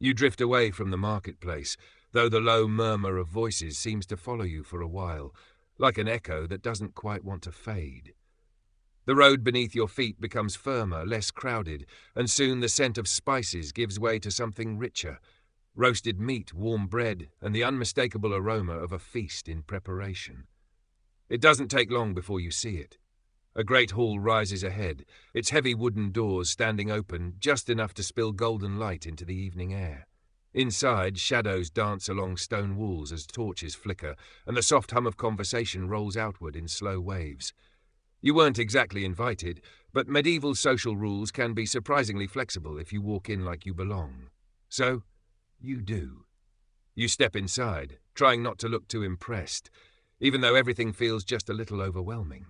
You drift away from the marketplace, though the low murmur of voices seems to follow you for a while, like an echo that doesn't quite want to fade. The road beneath your feet becomes firmer, less crowded, and soon the scent of spices gives way to something richer: roasted meat, warm bread, and the unmistakable aroma of a feast in preparation. It doesn't take long before you see it. A great hall rises ahead, its heavy wooden doors standing open just enough to spill golden light into the evening air. Inside, shadows dance along stone walls as torches flicker, and the soft hum of conversation rolls outward in slow waves. You weren't exactly invited, but medieval social rules can be surprisingly flexible if you walk in like you belong. So, you do. You step inside, trying not to look too impressed, even though everything feels just a little overwhelming.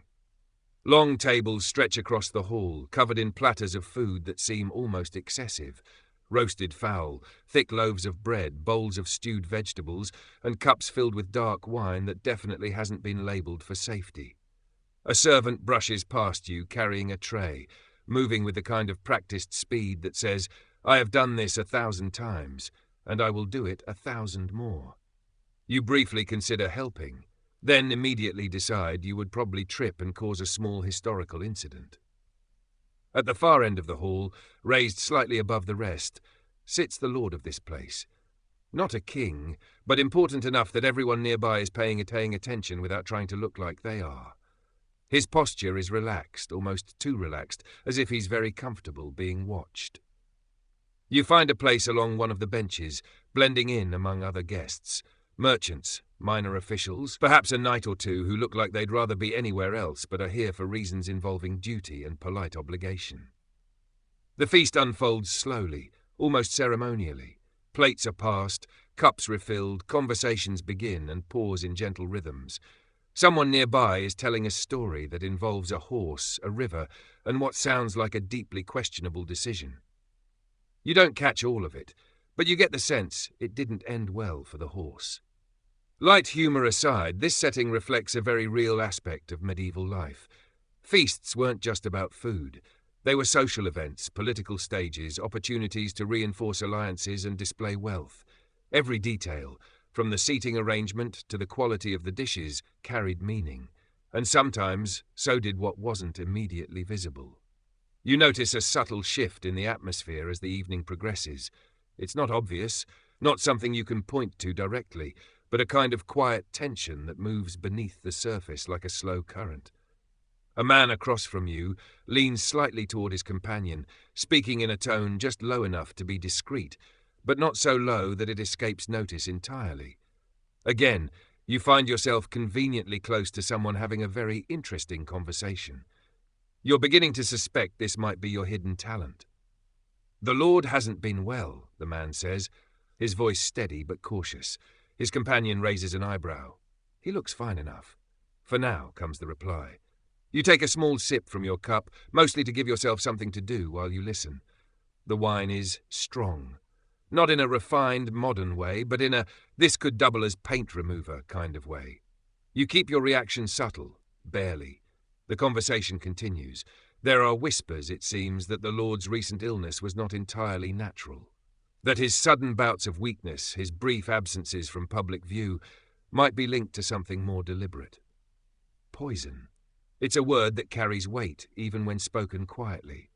Long tables stretch across the hall, covered in platters of food that seem almost excessive: roasted fowl, thick loaves of bread, bowls of stewed vegetables, and cups filled with dark wine that definitely hasn't been labelled for safety. A servant brushes past you carrying a tray, moving with the kind of practiced speed that says, "I have done this 1,000 times, and I will do it 1,000 more." You briefly consider helping, then immediately decide you would probably trip and cause a small historical incident. At the far end of the hall, raised slightly above the rest, sits the lord of this place. Not a king, but important enough that everyone nearby is paying attention without trying to look like they are. His posture is relaxed, almost too relaxed, as if he's very comfortable being watched. You find a place along one of the benches, blending in among other guests: merchants, minor officials, perhaps a knight or two who look like they'd rather be anywhere else but are here for reasons involving duty and polite obligation. The feast unfolds slowly, almost ceremonially. Plates are passed, cups refilled, conversations begin and pause in gentle rhythms. Someone nearby is telling a story that involves a horse, a river, and what sounds like a deeply questionable decision. You don't catch all of it, but you get the sense it didn't end well for the horse. Light humour aside, this setting reflects a very real aspect of medieval life. Feasts weren't just about food. They were social events, political stages, opportunities to reinforce alliances and display wealth. Every detail, from the seating arrangement to the quality of the dishes, carried meaning, and sometimes so did what wasn't immediately visible. You notice a subtle shift in the atmosphere as the evening progresses. It's not obvious, not something you can point to directly, but a kind of quiet tension that moves beneath the surface like a slow current. A man across from you leans slightly toward his companion, speaking in a tone just low enough to be discreet, but not so low that it escapes notice entirely. Again, you find yourself conveniently close to someone having a very interesting conversation. You're beginning to suspect this might be your hidden talent. "The Lord hasn't been well," the man says, his voice steady but cautious. His companion raises an eyebrow. "He looks fine enough." "For now," comes the reply. You take a small sip from your cup, mostly to give yourself something to do while you listen. The wine is strong. Not in a refined, modern way, but in a "this could double as paint remover" kind of way. You keep your reaction subtle, barely. The conversation continues. There are whispers, it seems, that the Lord's recent illness was not entirely natural. That his sudden bouts of weakness, his brief absences from public view, might be linked to something more deliberate. Poison. It's a word that carries weight, even when spoken quietly.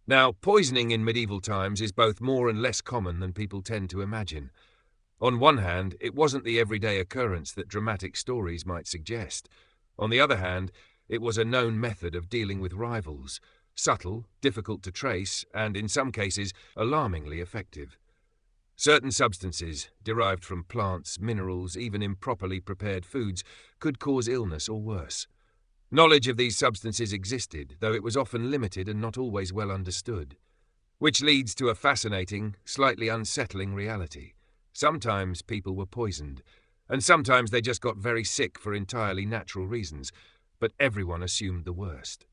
Now, poisoning in medieval times is both more and less common than people tend to imagine. On one hand, it wasn't the everyday occurrence that dramatic stories might suggest. On the other hand, it was a known method of dealing with rivals, subtle, difficult to trace, and in some cases, alarmingly effective. Certain substances, derived from plants, minerals, even improperly prepared foods, could cause illness or worse. Knowledge of these substances existed, though it was often limited and not always well understood. Which leads to a fascinating, slightly unsettling reality. Sometimes people were poisoned, and sometimes they just got very sick for entirely natural reasons, but everyone assumed the worst.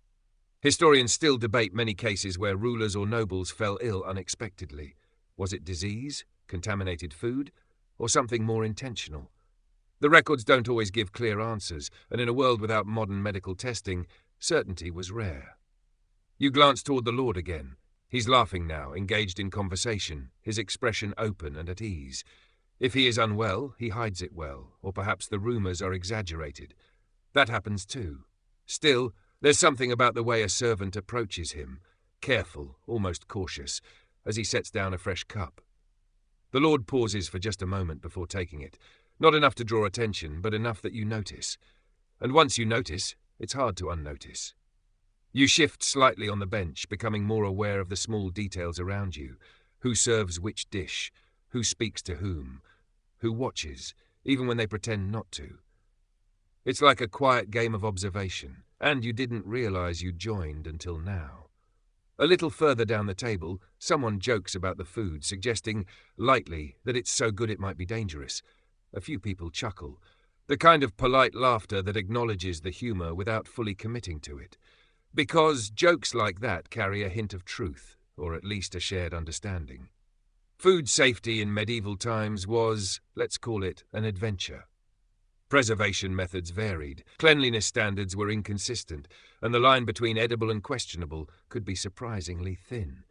Historians still debate many cases where rulers or nobles fell ill unexpectedly. Was it disease, contaminated food, or something more intentional? The records don't always give clear answers, and in a world without modern medical testing, certainty was rare. You glance toward the Lord again. He's laughing now, engaged in conversation, his expression open and at ease. If he is unwell, he hides it well, or perhaps the rumours are exaggerated. That happens too. Still, there's something about the way a servant approaches him, careful, almost cautious, as he sets down a fresh cup. The Lord pauses for just a moment before taking it, not enough to draw attention, but enough that you notice. And once you notice, it's hard to unnotice. You shift slightly on the bench, becoming more aware of the small details around you. Who serves which dish, who speaks to whom, who watches, even when they pretend not to. It's like a quiet game of observation, and you didn't realize you joined until now. A little further down the table, someone jokes about the food, suggesting, lightly, that it's so good it might be dangerous. A few people chuckle, the kind of polite laughter that acknowledges the humor without fully committing to it. Because jokes like that carry a hint of truth, or at least a shared understanding. Food safety in medieval times was, let's call it, an adventure. Preservation methods varied, cleanliness standards were inconsistent, and the line between edible and questionable could be surprisingly thin.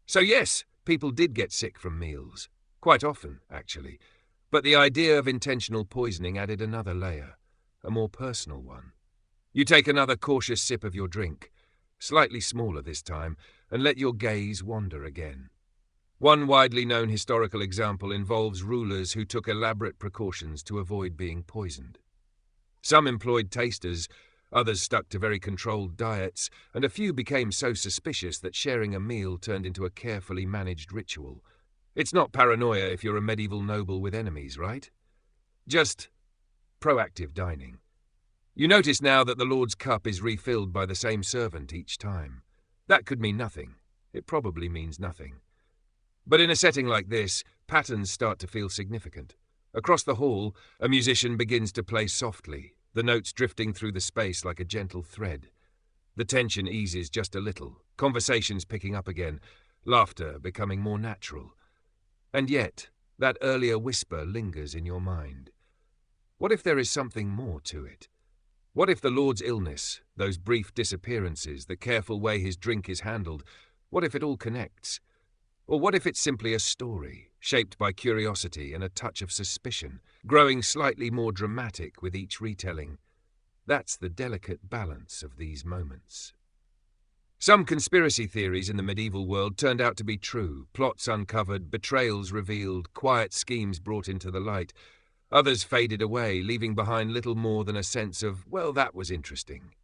So yes, people did get sick from meals. Quite often, actually. But the idea of intentional poisoning added another layer, a more personal one. You take another cautious sip of your drink, slightly smaller this time, and let your gaze wander again. One widely known historical example involves rulers who took elaborate precautions to avoid being poisoned. Some employed tasters, others stuck to very controlled diets, and a few became so suspicious that sharing a meal turned into a carefully managed ritual. It's not paranoia if you're a medieval noble with enemies, right? Just proactive dining. You notice now that the Lord's cup is refilled by the same servant each time. That could mean nothing. It probably means nothing. But in a setting like this, patterns start to feel significant. Across the hall, a musician begins to play softly, the notes drifting through the space like a gentle thread. The tension eases just a little, conversations picking up again, laughter becoming more natural. And yet, that earlier whisper lingers in your mind. What if there is something more to it? What if the Lord's illness, those brief disappearances, the careful way his drink is handled, what if it all connects? Or what if it's simply a story, shaped by curiosity and a touch of suspicion, growing slightly more dramatic with each retelling? That's the delicate balance of these moments. Some conspiracy theories in the medieval world turned out to be true, plots uncovered, betrayals revealed, quiet schemes brought into the light. Others faded away, leaving behind little more than a sense of, well, that was interesting.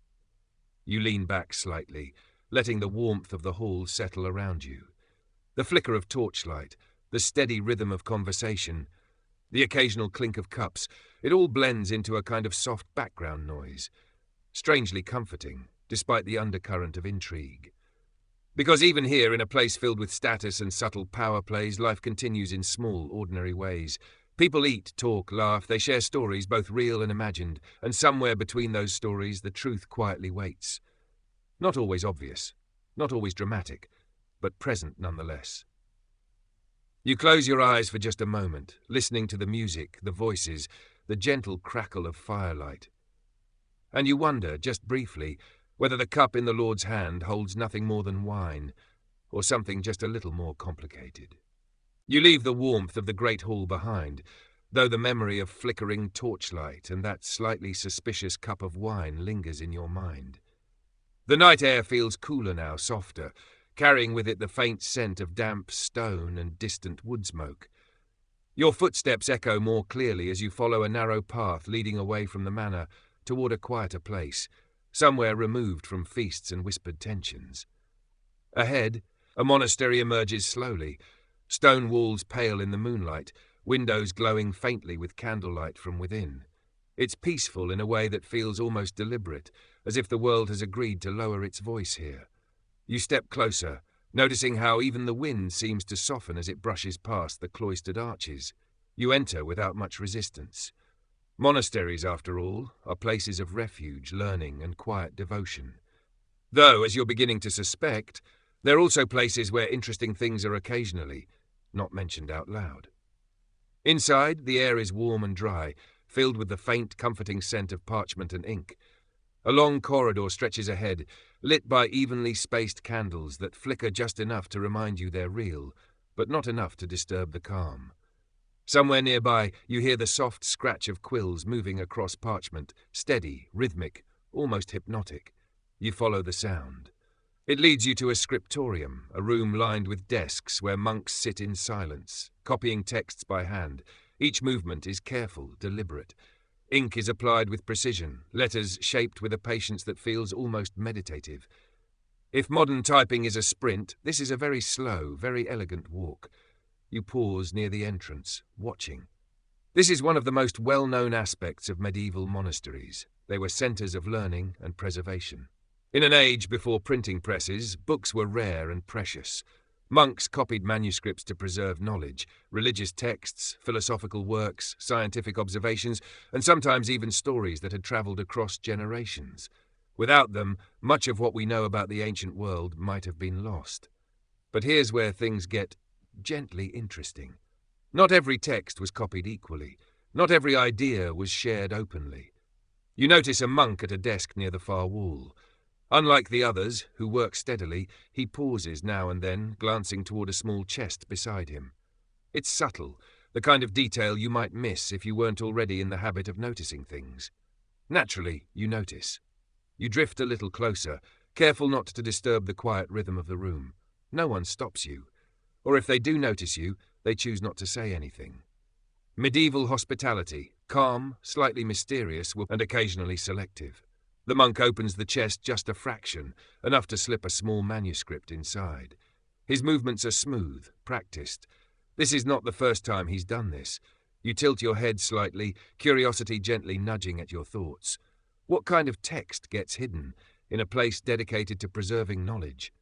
You lean back slightly, letting the warmth of the hall settle around you. The flicker of torchlight, the steady rhythm of conversation, the occasional clink of cups, it all blends into a kind of soft background noise, strangely comforting, despite the undercurrent of intrigue. Because even here, in a place filled with status and subtle power plays, life continues in small, ordinary ways. People eat, talk, laugh, they share stories, both real and imagined, and somewhere between those stories the truth quietly waits. Not always obvious, not always dramatic, but present nonetheless. You close your eyes for just a moment, listening to the music, the voices, the gentle crackle of firelight. And you wonder, just briefly, whether the cup in the Lord's hand holds nothing more than wine, or something just a little more complicated. You leave the warmth of the great hall behind, though the memory of flickering torchlight and that slightly suspicious cup of wine lingers in your mind. The night air feels cooler now, softer, carrying with it the faint scent of damp stone and distant wood smoke. Your footsteps echo more clearly as you follow a narrow path leading away from the manor toward a quieter place, somewhere removed from feasts and whispered tensions. Ahead, a monastery emerges slowly, stone walls pale in the moonlight, windows glowing faintly with candlelight from within. It's peaceful in a way that feels almost deliberate, as if the world has agreed to lower its voice here. You step closer, noticing how even the wind seems to soften as it brushes past the cloistered arches. You enter without much resistance. Monasteries, after all, are places of refuge, learning, and quiet devotion. Though, as you're beginning to suspect, they're also places where interesting things are occasionally not mentioned out loud. Inside, the air is warm and dry, filled with the faint, comforting scent of parchment and ink. A long corridor stretches ahead, lit by evenly spaced candles that flicker just enough to remind you they're real, but not enough to disturb the calm. Somewhere nearby, you hear the soft scratch of quills moving across parchment, steady, rhythmic, almost hypnotic. You follow the sound. It leads you to a scriptorium, a room lined with desks where monks sit in silence, copying texts by hand. Each movement is careful, deliberate. Ink is applied with precision, letters shaped with a patience that feels almost meditative. If modern typing is a sprint, this is a very slow, very elegant walk. You pause near the entrance, watching. This is one of the most well-known aspects of medieval monasteries. They were centres of learning and preservation. In an age before printing presses, books were rare and precious. Monks copied manuscripts to preserve knowledge, religious texts, philosophical works, scientific observations, and sometimes even stories that had travelled across generations. Without them, much of what we know about the ancient world might have been lost. But here's where things get gently interesting. Not every text was copied equally. Not every idea was shared openly. You notice a monk at a desk near the far wall. Unlike the others, who work steadily, he pauses now and then, glancing toward a small chest beside him. It's subtle, the kind of detail you might miss if you weren't already in the habit of noticing things. Naturally, you notice. You drift a little closer, careful not to disturb the quiet rhythm of the room. No one stops you. Or if they do notice you, they choose not to say anything. Medieval hospitality, calm, slightly mysterious, and occasionally selective. The monk opens the chest just a fraction, enough to slip a small manuscript inside. His movements are smooth, practiced. This is not the first time he's done this. You tilt your head slightly, curiosity gently nudging at your thoughts. What kind of text gets hidden in a place dedicated to preserving knowledge?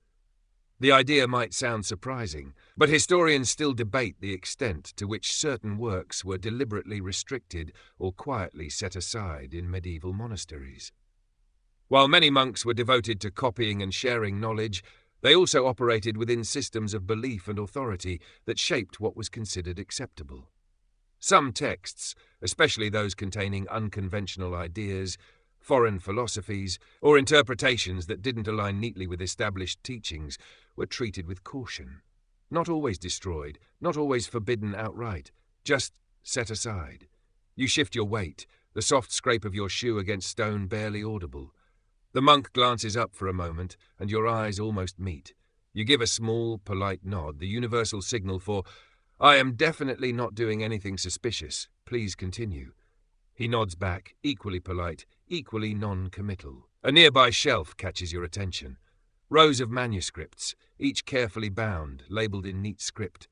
The idea might sound surprising, but historians still debate the extent to which certain works were deliberately restricted or quietly set aside in medieval monasteries. While many monks were devoted to copying and sharing knowledge, they also operated within systems of belief and authority that shaped what was considered acceptable. Some texts, especially those containing unconventional ideas, foreign philosophies, or interpretations that didn't align neatly with established teachings, were treated with caution. Not always destroyed, not always forbidden outright, just set aside. You shift your weight, the soft scrape of your shoe against stone barely audible. The monk glances up for a moment, and your eyes almost meet. You give a small, polite nod, the universal signal for, "I am definitely not doing anything suspicious. Please continue." He nods back, equally polite, equally non-committal. A nearby shelf catches your attention. Rows of manuscripts, each carefully bound, labelled in neat script.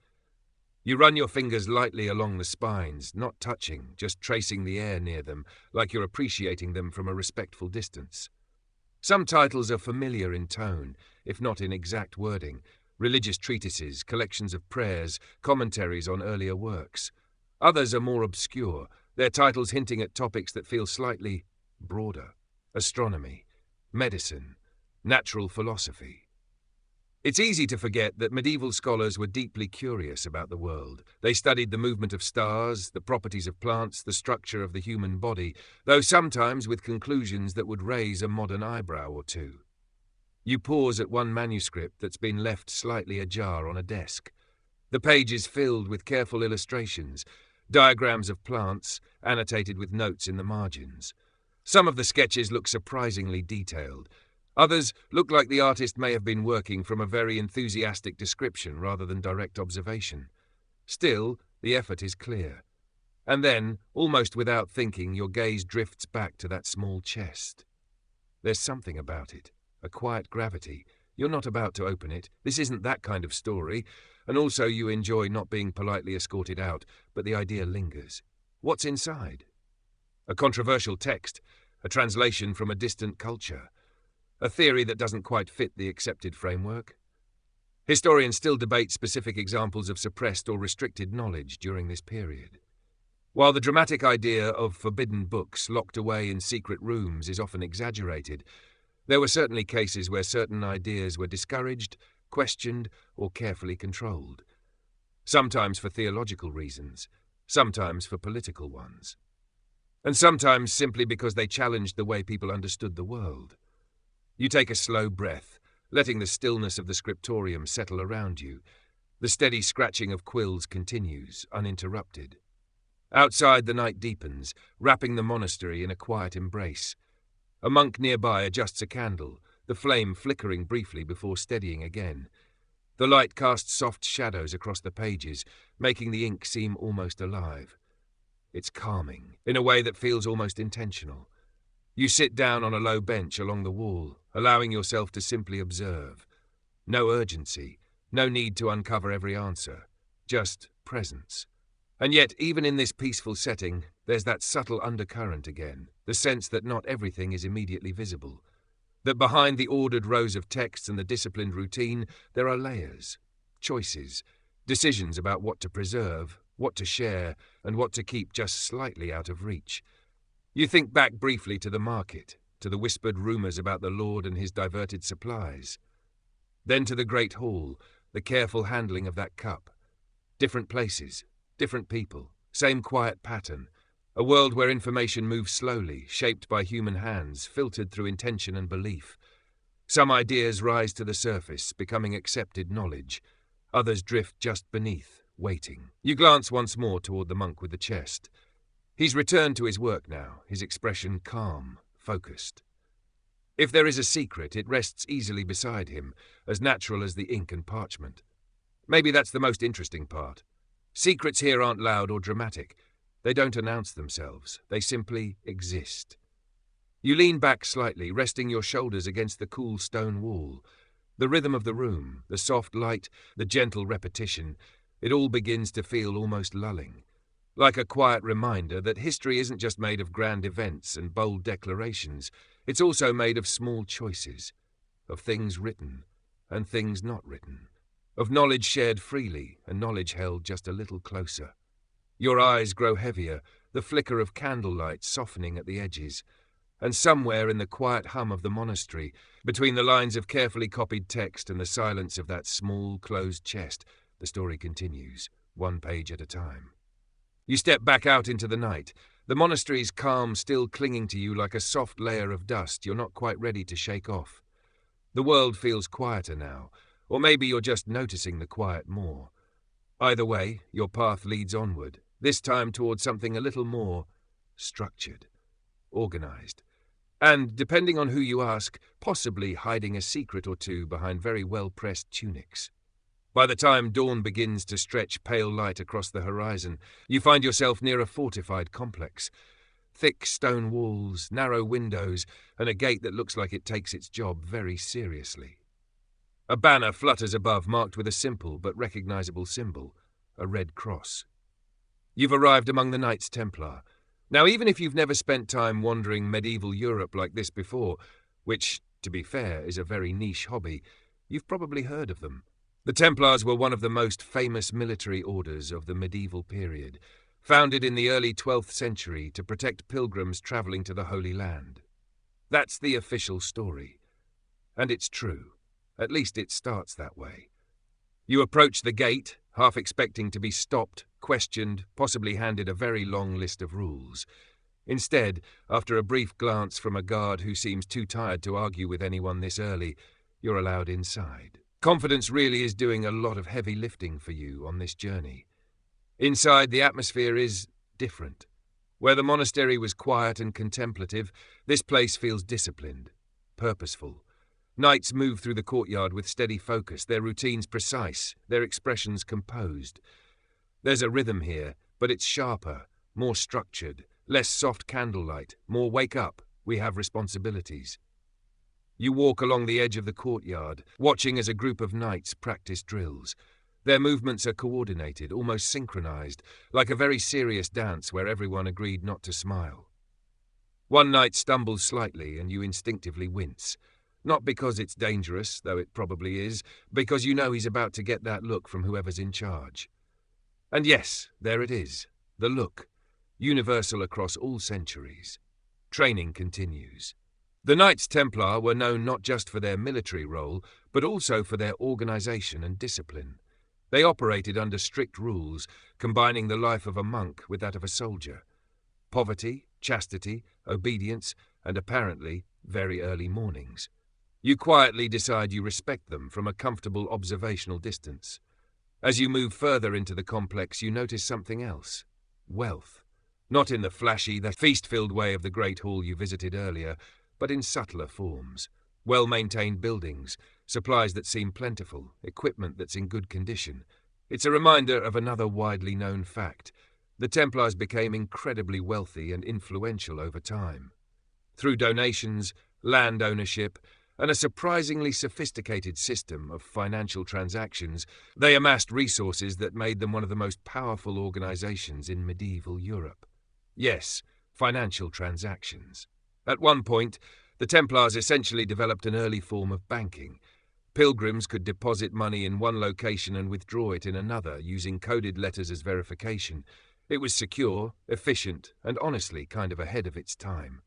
You run your fingers lightly along the spines, not touching, just tracing the air near them, like you're appreciating them from a respectful distance. Some titles are familiar in tone, if not in exact wording. Religious treatises, collections of prayers, commentaries on earlier works. Others are more obscure, their titles hinting at topics that feel slightly broader. Astronomy, medicine, natural philosophy. It's easy to forget that medieval scholars were deeply curious about the world. They studied the movement of stars, the properties of plants, the structure of the human body, though sometimes with conclusions that would raise a modern eyebrow or two. You pause at one manuscript that's been left slightly ajar on a desk. The page is filled with careful illustrations, diagrams of plants, annotated with notes in the margins. Some of the sketches look surprisingly detailed. Others look like the artist may have been working from a very enthusiastic description rather than direct observation. Still, the effort is clear. And then, almost without thinking, your gaze drifts back to that small chest. There's something about it, a quiet gravity. You're not about to open it. This isn't that kind of story. And also you enjoy not being politely escorted out, but the idea lingers. What's inside? A controversial text, a translation from a distant culture. A theory that doesn't quite fit the accepted framework. Historians still debate specific examples of suppressed or restricted knowledge during this period. While the dramatic idea of forbidden books locked away in secret rooms is often exaggerated, there were certainly cases where certain ideas were discouraged, questioned, or carefully controlled. Sometimes for theological reasons, sometimes for political ones. and sometimes simply because they challenged the way people understood the world. You take a slow breath, letting the stillness of the scriptorium settle around you. The steady scratching of quills continues, uninterrupted. Outside, the night deepens, wrapping the monastery in a quiet embrace. A monk nearby adjusts a candle, the flame flickering briefly before steadying again. The light casts soft shadows across the pages, making the ink seem almost alive. It's calming, in a way that feels almost intentional. You sit down on a low bench along the wall, allowing yourself to simply observe. No urgency, no need to uncover every answer, just presence. And yet, even in this peaceful setting, there's that subtle undercurrent again, the sense that not everything is immediately visible. That behind the ordered rows of texts and the disciplined routine, there are layers, choices, decisions about what to preserve, what to share, and what to keep just slightly out of reach. You think back briefly to the market, to the whispered rumours about the Lord and his diverted supplies. Then to the great hall, the careful handling of that cup. Different places, different people, same quiet pattern. A world where information moves slowly, shaped by human hands, filtered through intention and belief. Some ideas rise to the surface, becoming accepted knowledge. Others drift just beneath, waiting. You glance once more toward the monk with the chest. He's returned to his work now, his expression calm, focused. If there is a secret, it rests easily beside him, as natural as the ink and parchment. Maybe that's the most interesting part. Secrets here aren't loud or dramatic. They don't announce themselves. They simply exist. You lean back slightly, resting your shoulders against the cool stone wall. The rhythm of the room, the soft light, the gentle repetition, it all begins to feel almost lulling. Like a quiet reminder that history isn't just made of grand events and bold declarations. It's also made of small choices, of things written and things not written, of knowledge shared freely and knowledge held just a little closer. Your eyes grow heavier, the flicker of candlelight softening at the edges, and somewhere in the quiet hum of the monastery, between the lines of carefully copied text and the silence of that small, closed chest, the story continues, one page at a time. You step back out into the night, the monastery's calm still clinging to you like a soft layer of dust you're not quite ready to shake off. The world feels quieter now, or maybe you're just noticing the quiet more. Either way, your path leads onward, this time towards something a little more structured, organized, and, depending on who you ask, possibly hiding a secret or two behind very well-pressed tunics. By the time dawn begins to stretch pale light across the horizon, you find yourself near a fortified complex. Thick stone walls, narrow windows, and a gate that looks like it takes its job very seriously. A banner flutters above, marked with a simple but recognizable symbol, a red cross. You've arrived among the Knights Templar. Now, even if you've never spent time wandering medieval Europe like this before, which, to be fair, is a very niche hobby, you've probably heard of them. The Templars were one of the most famous military orders of the medieval period, founded in the early 12th century to protect pilgrims travelling to the Holy Land. That's the official story. And it's true. At least it starts that way. You approach the gate, half expecting to be stopped, questioned, possibly handed a very long list of rules. Instead, after a brief glance from a guard who seems too tired to argue with anyone this early, you're allowed inside. Confidence really is doing a lot of heavy lifting for you on this journey. Inside, the atmosphere is different. Where the monastery was quiet and contemplative, this place feels disciplined, purposeful. Knights move through the courtyard with steady focus, their routines precise, their expressions composed. There's a rhythm here, but it's sharper, more structured, less soft candlelight, more wake up, we have responsibilities. You walk along the edge of the courtyard, watching as a group of knights practice drills. Their movements are coordinated, almost synchronized, like a very serious dance where everyone agreed not to smile. One knight stumbles slightly and you instinctively wince. Not because it's dangerous, though it probably is, because you know he's about to get that look from whoever's in charge. And yes, there it is, the look, universal across all centuries. Training continues. The Knights Templar were known not just for their military role, but also for their organization and discipline. They operated under strict rules, combining the life of a monk with that of a soldier. Poverty, chastity, obedience, and apparently very early mornings. You quietly decide you respect them from a comfortable observational distance. As you move further into the complex, you notice something else. Wealth. Not in the flashy, the feast-filled way of the great hall you visited earlier, but in subtler forms. Well-maintained buildings, supplies that seem plentiful, equipment that's in good condition. It's a reminder of another widely known fact. The Templars became incredibly wealthy and influential over time. Through donations, land ownership, and a surprisingly sophisticated system of financial transactions, they amassed resources that made them one of the most powerful organizations in medieval Europe. Yes, financial transactions. At one point, the Templars essentially developed an early form of banking. Pilgrims could deposit money in one location and withdraw it in another using coded letters as verification. It was secure, efficient, and honestly kind of ahead of its time.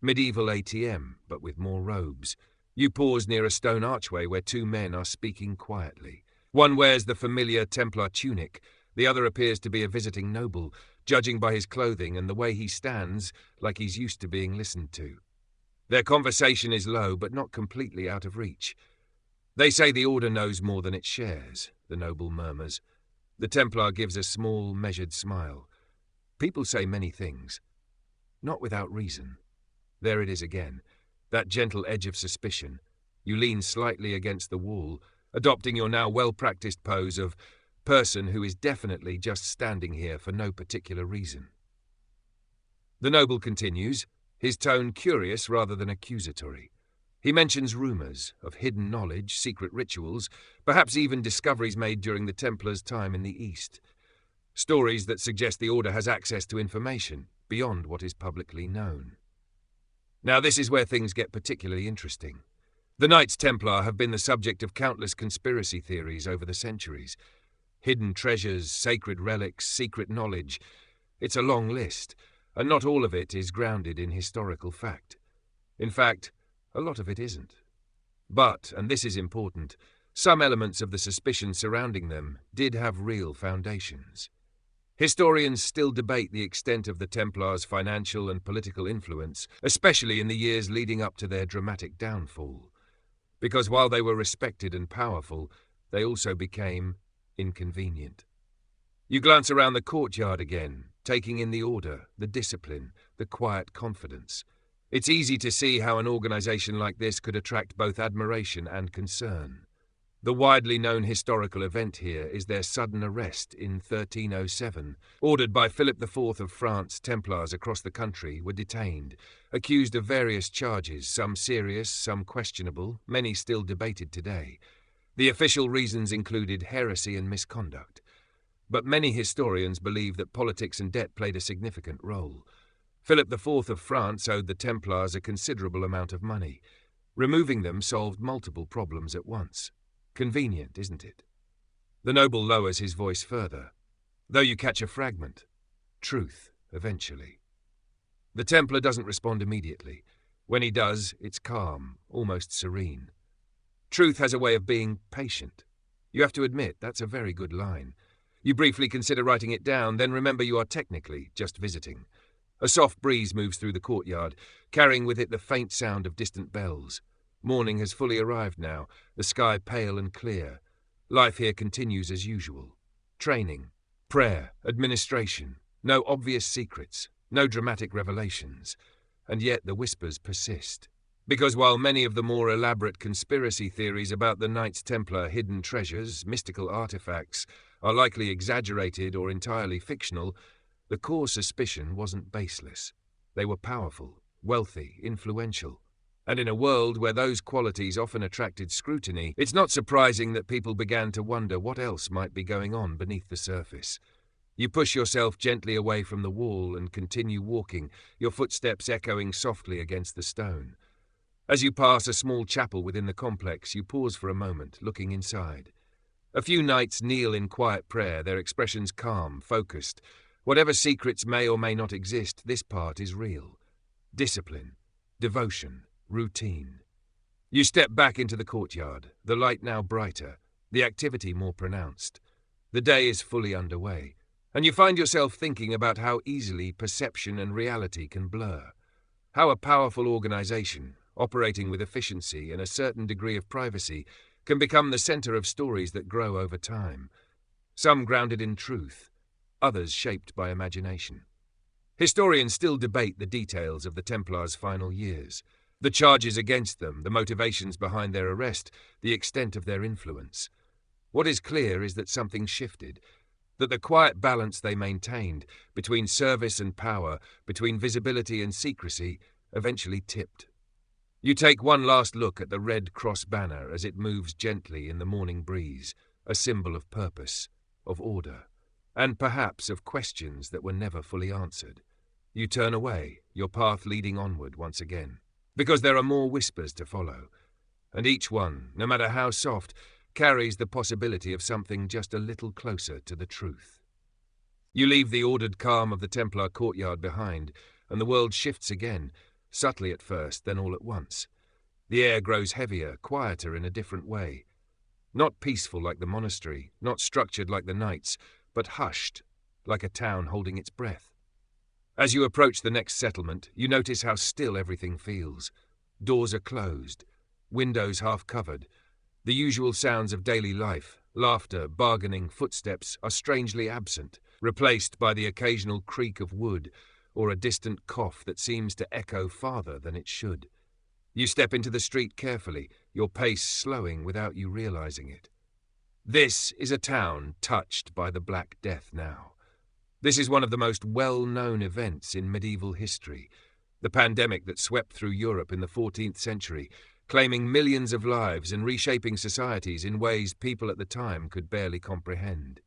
Medieval ATM, but with more robes. You pause near a stone archway where two men are speaking quietly. One wears the familiar Templar tunic, the other appears to be a visiting noble, judging by his clothing and the way he stands, like he's used to being listened to. Their conversation is low, but not completely out of reach. They say the Order knows more than it shares, the noble murmurs. The Templar gives a small, measured smile. People say many things. Not without reason. There it is again, that gentle edge of suspicion. You lean slightly against the wall, adopting your now well-practiced pose of person who is definitely just standing here for no particular reason. The noble continues, his tone curious rather than accusatory. He mentions rumors of hidden knowledge, secret rituals, perhaps even discoveries made during the Templars' time in the East. Stories that suggest the Order has access to information beyond what is publicly known. Now this is where things get particularly interesting. The Knights Templar have been the subject of countless conspiracy theories over the centuries. Hidden treasures, sacred relics, secret knowledge. It's a long list, and not all of it is grounded in historical fact. In fact, a lot of it isn't. But, and this is important, some elements of the suspicion surrounding them did have real foundations. Historians still debate the extent of the Templars' financial and political influence, especially in the years leading up to their dramatic downfall. Because while they were respected and powerful, they also became inconvenient. You glance around the courtyard again, taking in the order, the discipline, the quiet confidence. It's easy to see how an organization like this could attract both admiration and concern. The widely known historical event here is their sudden arrest in 1307. Ordered by Philip IV of France, Templars across the country were detained, accused of various charges, some serious, some questionable, many still debated today. The official reasons included heresy and misconduct. But many historians believe that politics and debt played a significant role. Philip IV of France owed the Templars a considerable amount of money. Removing them solved multiple problems at once. Convenient, isn't it? The noble lowers his voice further. Though you catch a fragment. Truth, eventually. The Templar doesn't respond immediately. When he does, it's calm, almost serene. Truth has a way of being patient. You have to admit, that's a very good line. You briefly consider writing it down, then remember you are technically just visiting. A soft breeze moves through the courtyard, carrying with it the faint sound of distant bells. Morning has fully arrived now, the sky pale and clear. Life here continues as usual. Training, prayer, administration, no obvious secrets, no dramatic revelations. And yet the whispers persist. Because while many of the more elaborate conspiracy theories about the Knights Templar hidden treasures, mystical artifacts, are likely exaggerated or entirely fictional, the core suspicion wasn't baseless. They were powerful, wealthy, influential. And in a world where those qualities often attracted scrutiny, it's not surprising that people began to wonder what else might be going on beneath the surface. You push yourself gently away from the wall and continue walking, your footsteps echoing softly against the stone. As you pass a small chapel within the complex, you pause for a moment, looking inside. A few knights kneel in quiet prayer, their expressions calm, focused. Whatever secrets may or may not exist, this part is real. Discipline, devotion, routine. You step back into the courtyard, the light now brighter, the activity more pronounced. The day is fully underway, And you find yourself thinking about how easily perception and reality can blur. How a powerful organization, operating with efficiency and a certain degree of privacy, can become the center of stories that grow over time. Some grounded in truth, others shaped by imagination. Historians still debate the details of the Templars' final years, the charges against them, the motivations behind their arrest, the extent of their influence. What is clear is that something shifted, that the quiet balance they maintained between service and power, between visibility and secrecy, eventually tipped. You take one last look at the red cross banner as it moves gently in the morning breeze, a symbol of purpose, of order, and perhaps of questions that were never fully answered. You turn away, your path leading onward once again, because there are more whispers to follow, and each one, no matter how soft, carries the possibility of something just a little closer to the truth. You leave the ordered calm of the Templar courtyard behind, and the world shifts again, subtly at first, then all at once. The air grows heavier, quieter in a different way. Not peaceful like the monastery, not structured like the knights, but hushed, like a town holding its breath. As you approach the next settlement, you notice how still everything feels. Doors are closed, windows half covered. The usual sounds of daily life, laughter, bargaining, footsteps, are strangely absent, replaced by the occasional creak of wood or a distant cough that seems to echo farther than it should. You step into the street carefully, your pace slowing without you realizing it. This is a town touched by the Black Death now. This is one of the most well-known events in medieval history, the pandemic that swept through Europe in the 14th century, claiming millions of lives and reshaping societies in ways people at the time could barely comprehend.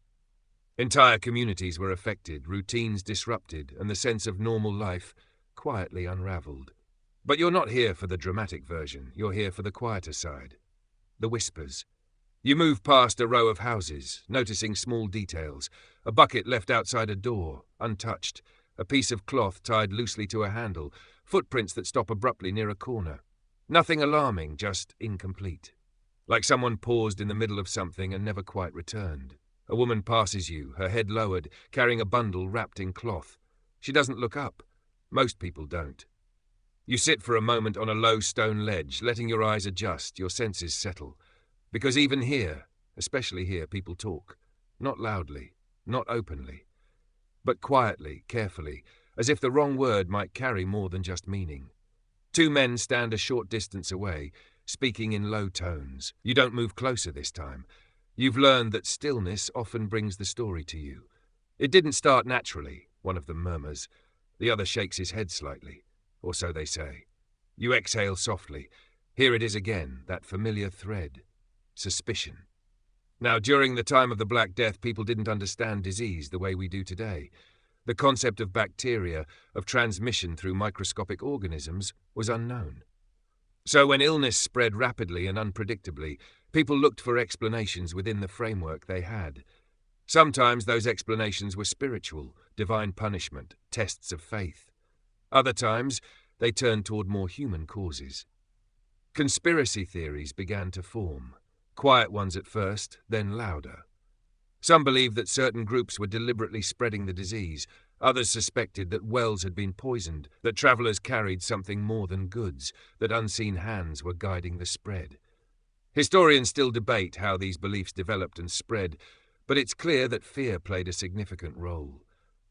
Entire communities were affected, routines disrupted, and the sense of normal life quietly unraveled. But you're not here for the dramatic version, you're here for the quieter side. The whispers. You move past a row of houses, noticing small details, a bucket left outside a door, untouched, a piece of cloth tied loosely to a handle, footprints that stop abruptly near a corner. Nothing alarming, just incomplete. Like someone paused in the middle of something and never quite returned. A woman passes you, her head lowered, carrying a bundle wrapped in cloth. She doesn't look up. Most people don't. You sit for a moment on a low stone ledge, letting your eyes adjust, your senses settle. Because even here, especially here, people talk. Not loudly, not openly, but quietly, carefully, as if the wrong word might carry more than just meaning. Two men stand a short distance away, speaking in low tones. You don't move closer this time. You've learned that stillness often brings the story to you. It didn't start naturally, one of them murmurs. The other shakes his head slightly, or so they say. You exhale softly. Here it is again, that familiar thread. Suspicion. Now, during the time of the Black Death, people didn't understand disease the way we do today. The concept of bacteria, of transmission through microscopic organisms, was unknown. So when illness spread rapidly and unpredictably, people looked for explanations within the framework they had. Sometimes those explanations were spiritual, divine punishment, tests of faith. Other times, they turned toward more human causes. Conspiracy theories began to form. Quiet ones at first, then louder. Some believed that certain groups were deliberately spreading the disease. Others suspected that wells had been poisoned, that travelers carried something more than goods, that unseen hands were guiding the spread. Historians still debate how these beliefs developed and spread, but it's clear that fear played a significant role.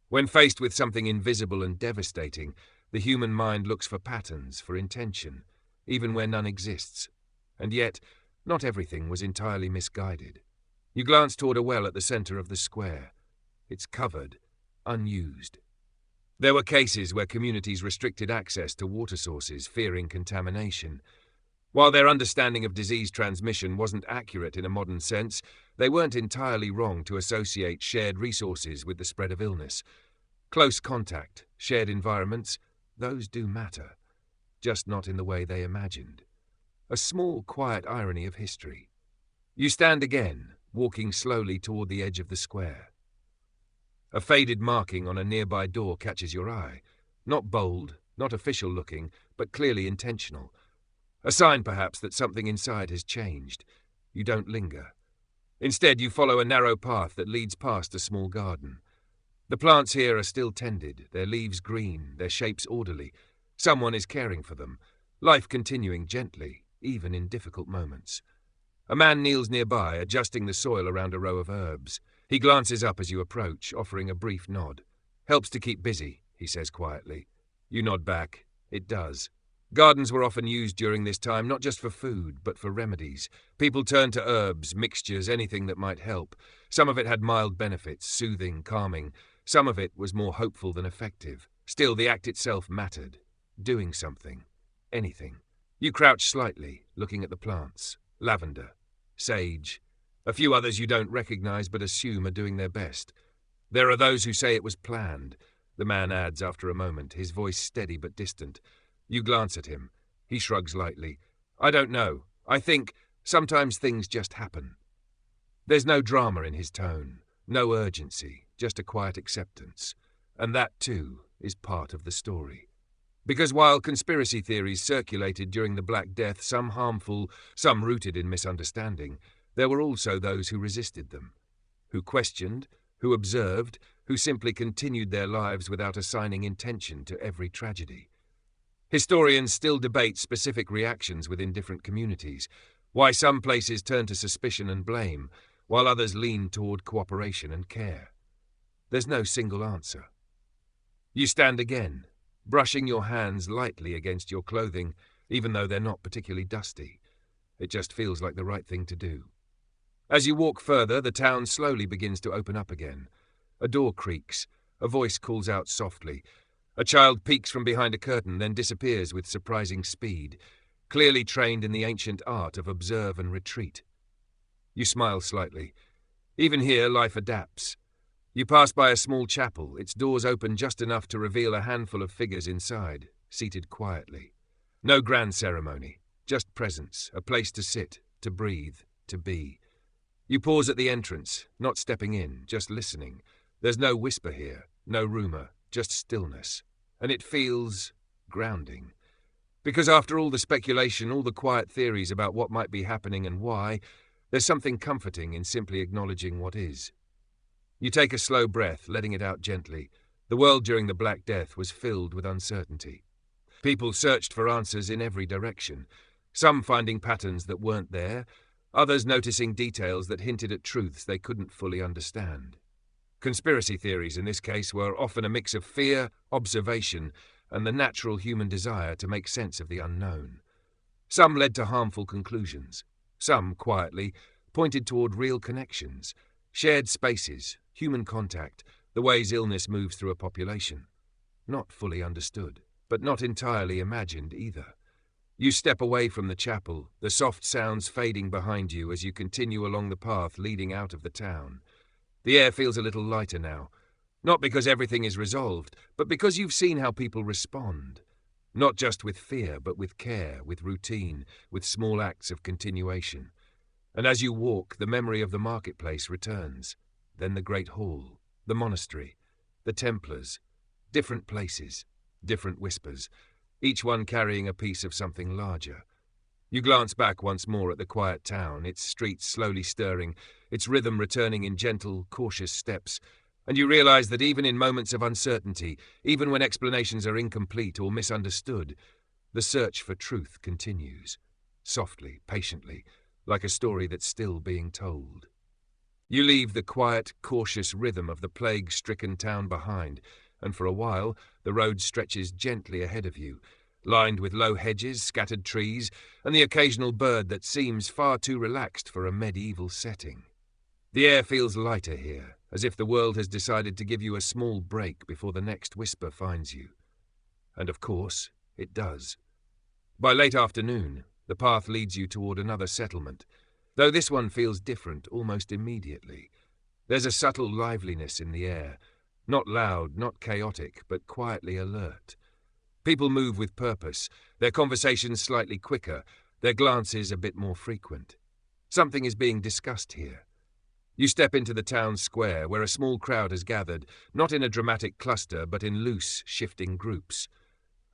When faced with something invisible and devastating, the human mind looks for patterns, for intention, even where none exists. And yet, not everything was entirely misguided. You glance toward a well at the center of the square. It's covered, unused. There were cases where communities restricted access to water sources, fearing contamination. While their understanding of disease transmission wasn't accurate in a modern sense, they weren't entirely wrong to associate shared resources with the spread of illness. Close contact, shared environments, those do matter, just not in the way they imagined. A small, quiet irony of history. You stand again, walking slowly toward the edge of the square. A faded marking on a nearby door catches your eye. Not bold, not official-looking, but clearly intentional. A sign, perhaps, that something inside has changed. You don't linger. Instead, you follow a narrow path that leads past a small garden. The plants here are still tended, their leaves green, their shapes orderly. Someone is caring for them, life continuing gently, even in difficult moments. A man kneels nearby, adjusting the soil around a row of herbs. He glances up as you approach, offering a brief nod. "Helps to keep busy," he says quietly. You nod back. It does. Gardens were often used during this time, not just for food, but for remedies. People turned to herbs, mixtures, anything that might help. Some of it had mild benefits, soothing, calming. Some of it was more hopeful than effective. Still, the act itself mattered. Doing something. Anything. You crouch slightly, looking at the plants. Lavender. Sage. A few others you don't recognize but assume are doing their best. There are those who say it was planned, the man adds after a moment, his voice steady but distant. You glance at him. He shrugs lightly. "I don't know. I think sometimes things just happen." There's no drama in his tone, no urgency, just a quiet acceptance. And that, too, is part of the story. Because while conspiracy theories circulated during the Black Death, some harmful, some rooted in misunderstanding, there were also those who resisted them, who questioned, who observed, who simply continued their lives without assigning intention to every tragedy. Historians still debate specific reactions within different communities, why some places turn to suspicion and blame, while others lean toward cooperation and care. There's no single answer. You stand again, brushing your hands lightly against your clothing, even though they're not particularly dusty. It just feels like the right thing to do. As you walk further, the town slowly begins to open up again. A door creaks. A voice calls out softly. A child peeks from behind a curtain, then disappears with surprising speed, clearly trained in the ancient art of observe and retreat. You smile slightly. Even here, life adapts. You pass by a small chapel, its doors open just enough to reveal a handful of figures inside, seated quietly. No grand ceremony, just presence, a place to sit, to breathe, to be. You pause at the entrance, not stepping in, just listening. There's no whisper here, no rumour, just stillness. And it feels grounding. Because after all the speculation, all the quiet theories about what might be happening and why, there's something comforting in simply acknowledging what is. You take a slow breath, letting it out gently. The world during the Black Death was filled with uncertainty. People searched for answers in every direction, some finding patterns that weren't there, others noticing details that hinted at truths they couldn't fully understand. Conspiracy theories in this case were often a mix of fear, observation, and the natural human desire to make sense of the unknown. Some led to harmful conclusions. Some, quietly, pointed toward real connections, shared spaces, human contact, the ways illness moves through a population. Not fully understood, but not entirely imagined either. You step away from the chapel, the soft sounds fading behind you as you continue along the path leading out of the town. The air feels a little lighter now, not because everything is resolved, but because you've seen how people respond. Not just with fear, but with care, with routine, with small acts of continuation. And as you walk, the memory of the marketplace returns. Then the great hall, the monastery, the Templars, different places, different whispers, each one carrying a piece of something larger. You glance back once more at the quiet town, its streets slowly stirring, its rhythm returning in gentle, cautious steps, and you realize that even in moments of uncertainty, even when explanations are incomplete or misunderstood, the search for truth continues, softly, patiently, like a story that's still being told. You leave the quiet, cautious rhythm of the plague-stricken town behind, and for a while the road stretches gently ahead of you, lined with low hedges, scattered trees, and the occasional bird that seems far too relaxed for a medieval setting. The air feels lighter here, as if the world has decided to give you a small break before the next whisper finds you. And of course, it does. By late afternoon, the path leads you toward another settlement, though this one feels different almost immediately. There's a subtle liveliness in the air, not loud, not chaotic, but quietly alert. People move with purpose, their conversations slightly quicker, their glances a bit more frequent. Something is being discussed here. You step into the town square, where a small crowd has gathered, not in a dramatic cluster, but in loose, shifting groups.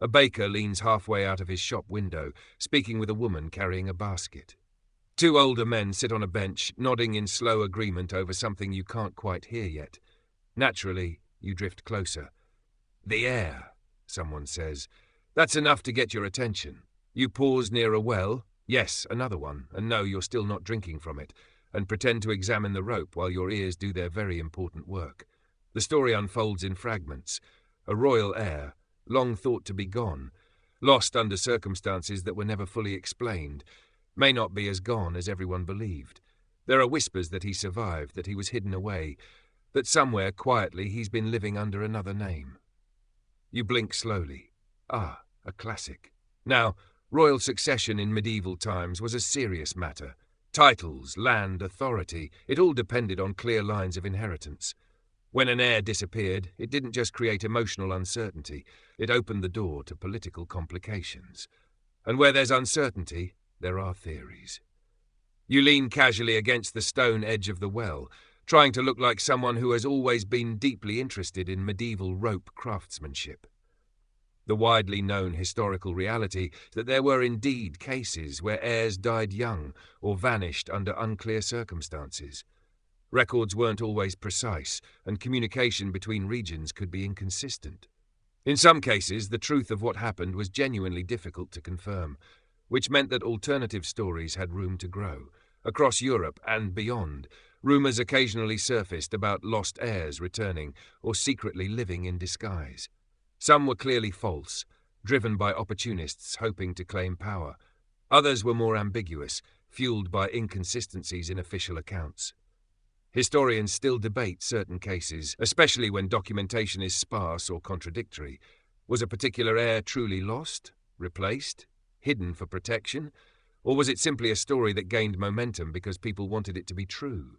A baker leans halfway out of his shop window, speaking with a woman carrying a basket. Two older men sit on a bench, nodding in slow agreement over something you can't quite hear yet. Naturally, You drift closer. "The air," someone says. "That's enough to get your attention." You pause near a well, yes, another one, and know you're still not drinking from it, and pretend to examine the rope while your ears do their very important work. The story unfolds in fragments. A royal heir, long thought to be gone, lost under circumstances that were never fully explained, may not be as gone as everyone believed. There are whispers that he survived, that he was hidden away, that somewhere quietly he's been living under another name. You blink slowly. Ah, a classic. Now, royal succession in medieval times was a serious matter. Titles, land, authority, it all depended on clear lines of inheritance. When an heir disappeared, it didn't just create emotional uncertainty, it opened the door to political complications. And where there's uncertainty, there are theories. You lean casually against the stone edge of the well, trying to look like someone who has always been deeply interested in medieval rope craftsmanship. The widely known historical reality that there were indeed cases where heirs died young or vanished under unclear circumstances. Records weren't always precise, and communication between regions could be inconsistent. In some cases, the truth of what happened was genuinely difficult to confirm, which meant that alternative stories had room to grow. Across Europe and beyond, rumours occasionally surfaced about lost heirs returning or secretly living in disguise. Some were clearly false, driven by opportunists hoping to claim power. Others were more ambiguous, fueled by inconsistencies in official accounts. Historians still debate certain cases, especially when documentation is sparse or contradictory. Was a particular heir truly lost, replaced, hidden for protection? Or was it simply a story that gained momentum because people wanted it to be true?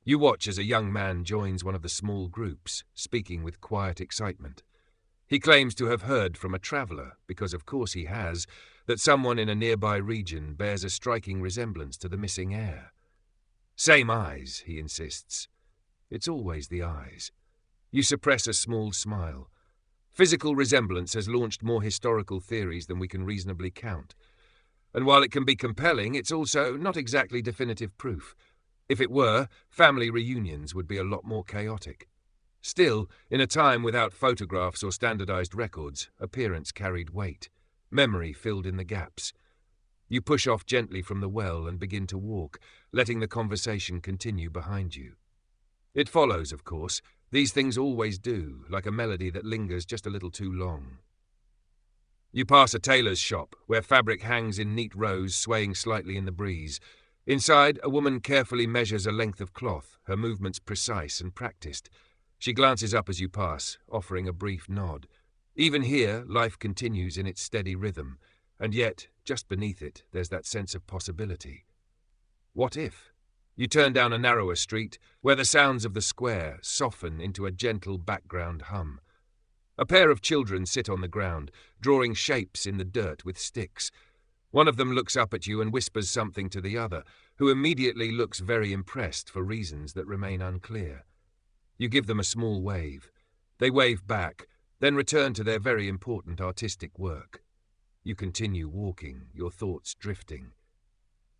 You watch as a young man joins one of the small groups, speaking with quiet excitement. He claims to have heard from a traveller, because of course he has, that someone in a nearby region bears a striking resemblance to the missing heir. Same eyes, he insists. It's always the eyes. You suppress a small smile. Physical resemblance has launched more historical theories than we can reasonably count. And while it can be compelling, it's also not exactly definitive proof. If it were, family reunions would be a lot more chaotic. Still, in a time without photographs or standardized records, appearance carried weight. Memory filled in the gaps. You push off gently from the well and begin to walk, letting the conversation continue behind you. It follows, of course. These things always do, like a melody that lingers just a little too long. You pass a tailor's shop, where fabric hangs in neat rows, swaying slightly in the breeze. Inside, a woman carefully measures a length of cloth, her movements precise and practiced. She glances up as you pass, offering a brief nod. Even here, life continues in its steady rhythm, and yet, just beneath it, there's that sense of possibility. What if? You turn down a narrower street, where the sounds of the square soften into a gentle background hum. A pair of children sit on the ground, drawing shapes in the dirt with sticks. One of them looks up at you and whispers something to the other, who immediately looks very impressed for reasons that remain unclear. You give them a small wave. They wave back, then return to their very important artistic work. You continue walking, your thoughts drifting.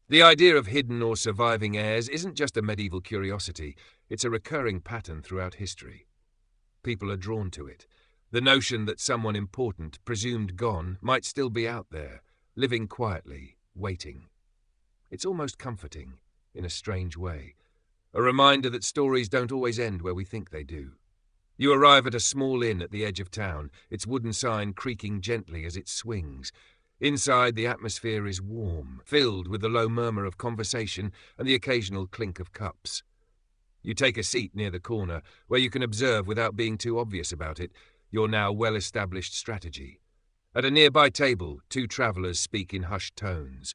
The idea of hidden or surviving heirs isn't just a medieval curiosity, it's a recurring pattern throughout history. People are drawn to it. The notion that someone important, presumed gone, might still be out there, living quietly, waiting. It's almost comforting, in a strange way. A reminder that stories don't always end where we think they do. You arrive at a small inn at the edge of town, its wooden sign creaking gently as it swings. Inside, the atmosphere is warm, filled with the low murmur of conversation and the occasional clink of cups. You take a seat near the corner, where you can observe without being too obvious about it, your now well-established strategy. At a nearby table, two travellers speak in hushed tones.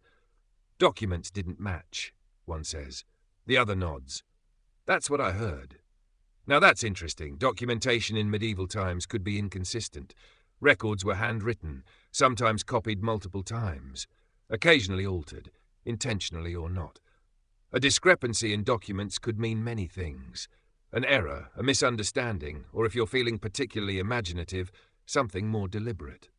Documents didn't match, one says. The other nods. That's what I heard. Now that's interesting. Documentation in medieval times could be inconsistent. Records were handwritten, sometimes copied multiple times, occasionally altered, intentionally or not. A discrepancy in documents could mean many things. An error, a misunderstanding, or if you're feeling particularly imaginative, something more deliberate.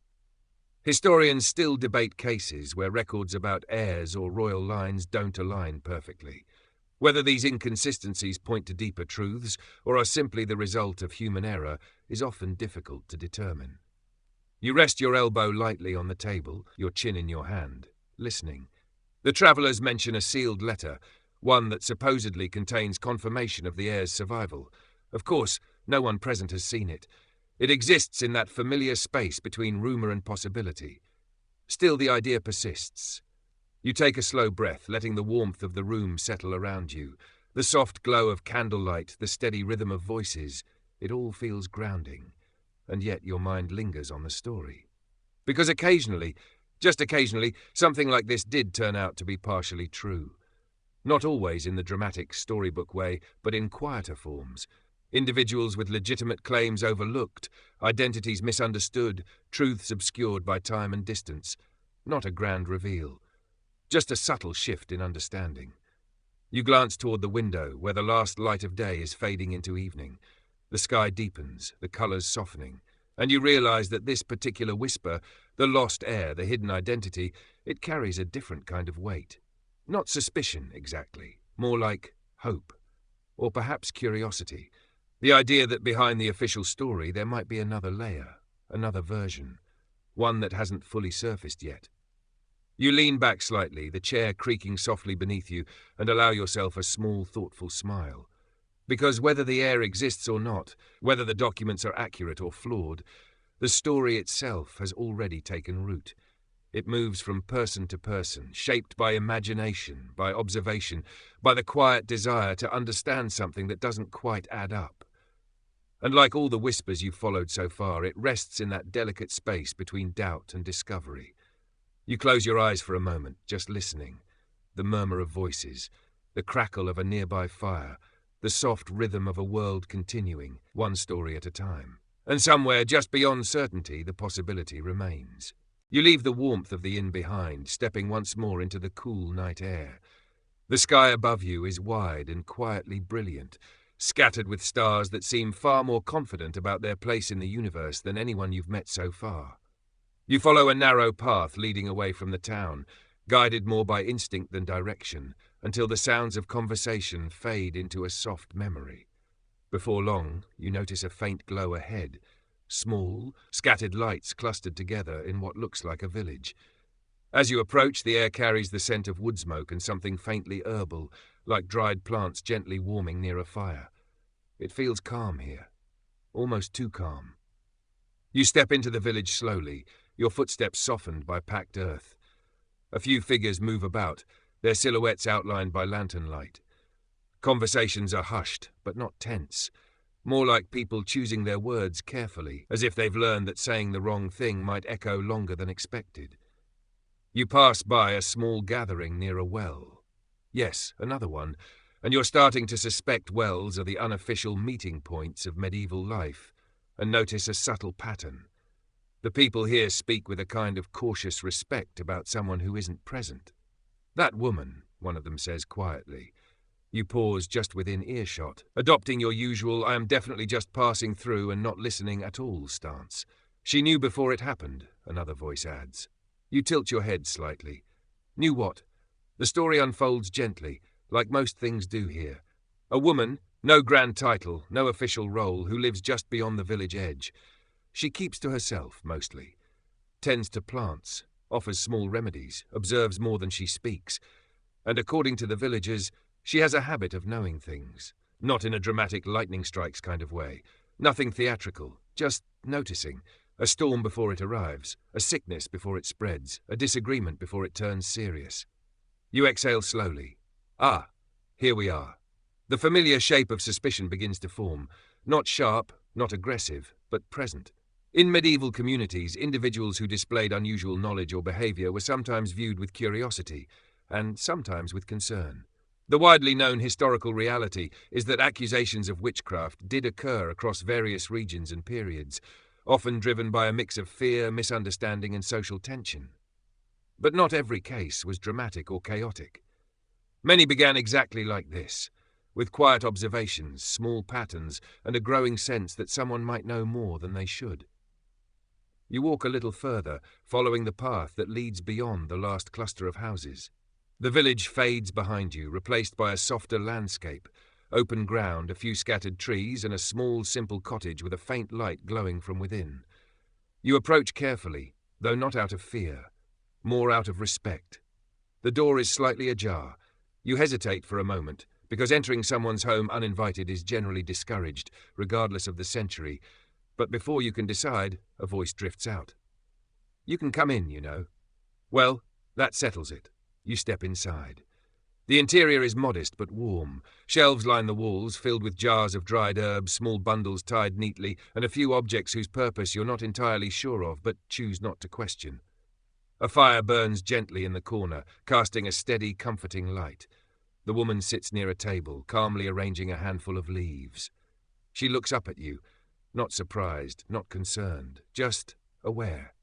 Historians still debate cases where records about heirs or royal lines don't align perfectly. Whether these inconsistencies point to deeper truths or are simply the result of human error is often difficult to determine. You rest your elbow lightly on the table, your chin in your hand, listening. The travellers mention a sealed letter, one that supposedly contains confirmation of the heir's survival. Of course, no one present has seen it. It exists in that familiar space between rumour and possibility. Still, the idea persists. You take a slow breath, letting the warmth of the room settle around you. The soft glow of candlelight, the steady rhythm of voices, it all feels grounding. And yet your mind lingers on the story. Because occasionally, just occasionally, something like this did turn out to be partially true. Not always in the dramatic storybook way, but in quieter forms. Individuals with legitimate claims overlooked, identities misunderstood, truths obscured by time and distance. Not a grand reveal. Just a subtle shift in understanding. You glance toward the window, where the last light of day is fading into evening. The sky deepens, the colours softening, and you realize that this particular whisper, the lost heir, the hidden identity, it carries a different kind of weight. Not suspicion, exactly, more like hope, or perhaps curiosity. The idea that behind the official story there might be another layer, another version, one that hasn't fully surfaced yet. You lean back slightly, the chair creaking softly beneath you, and allow yourself a small, thoughtful smile. Because whether the heir exists or not, whether the documents are accurate or flawed, the story itself has already taken root. It moves from person to person, shaped by imagination, by observation, by the quiet desire to understand something that doesn't quite add up. And like all the whispers you've followed so far, it rests in that delicate space between doubt and discovery. You close your eyes for a moment, just listening. The murmur of voices, the crackle of a nearby fire, the soft rhythm of a world continuing, one story at a time. And somewhere just beyond certainty, the possibility remains. You leave the warmth of the inn behind, stepping once more into the cool night air. The sky above you is wide and quietly brilliant, scattered with stars that seem far more confident about their place in the universe than anyone you've met so far. You follow a narrow path leading away from the town, guided more by instinct than direction, until the sounds of conversation fade into a soft memory. Before long, you notice a faint glow ahead, small, scattered lights clustered together in what looks like a village. As you approach, the air carries the scent of wood smoke and something faintly herbal, like dried plants gently warming near a fire. It feels calm here, almost too calm. You step into the village slowly, your footsteps softened by packed earth. A few figures move about, their silhouettes outlined by lantern light. Conversations are hushed, but not tense. More like people choosing their words carefully, as if they've learned that saying the wrong thing might echo longer than expected. You pass by a small gathering near a well. Yes, another one, and you're starting to suspect wells are the unofficial meeting points of medieval life, and notice a subtle pattern. The people here speak with a kind of cautious respect about someone who isn't present. "That woman," one of them says quietly. You pause just within earshot, adopting your usual "I am definitely just passing through and not listening at all" stance. "She knew before it happened," another voice adds. You tilt your head slightly. Knew what? The story unfolds gently, like most things do here. A woman, no grand title, no official role, who lives just beyond the village edge. She keeps to herself, mostly. Tends to plants, offers small remedies, observes more than she speaks. And according to the villagers, she has a habit of knowing things. Not in a dramatic lightning strikes kind of way. Nothing theatrical, just noticing. A storm before it arrives, a sickness before it spreads, a disagreement before it turns serious. You exhale slowly. Ah, here we are. The familiar shape of suspicion begins to form. Not sharp, not aggressive, but present. In medieval communities, individuals who displayed unusual knowledge or behavior were sometimes viewed with curiosity, and sometimes with concern. The widely known historical reality is that accusations of witchcraft did occur across various regions and periods, often driven by a mix of fear, misunderstanding, and social tension. But not every case was dramatic or chaotic. Many began exactly like this, with quiet observations, small patterns, and a growing sense that someone might know more than they should. You walk a little further, following the path that leads beyond the last cluster of houses. The village fades behind you, replaced by a softer landscape, open ground, a few scattered trees, and a small, simple cottage with a faint light glowing from within. You approach carefully, though not out of fear, more out of respect. The door is slightly ajar. You hesitate for a moment, because entering someone's home uninvited is generally discouraged, regardless of the century, but before you can decide, a voice drifts out. "You can come in, you know." Well, that settles it. You step inside. The interior is modest but warm. Shelves line the walls, filled with jars of dried herbs, small bundles tied neatly, and a few objects whose purpose you're not entirely sure of, but choose not to question. A fire burns gently in the corner, casting a steady, comforting light. The woman sits near a table, calmly arranging a handful of leaves. She looks up at you, not surprised, not concerned, just aware.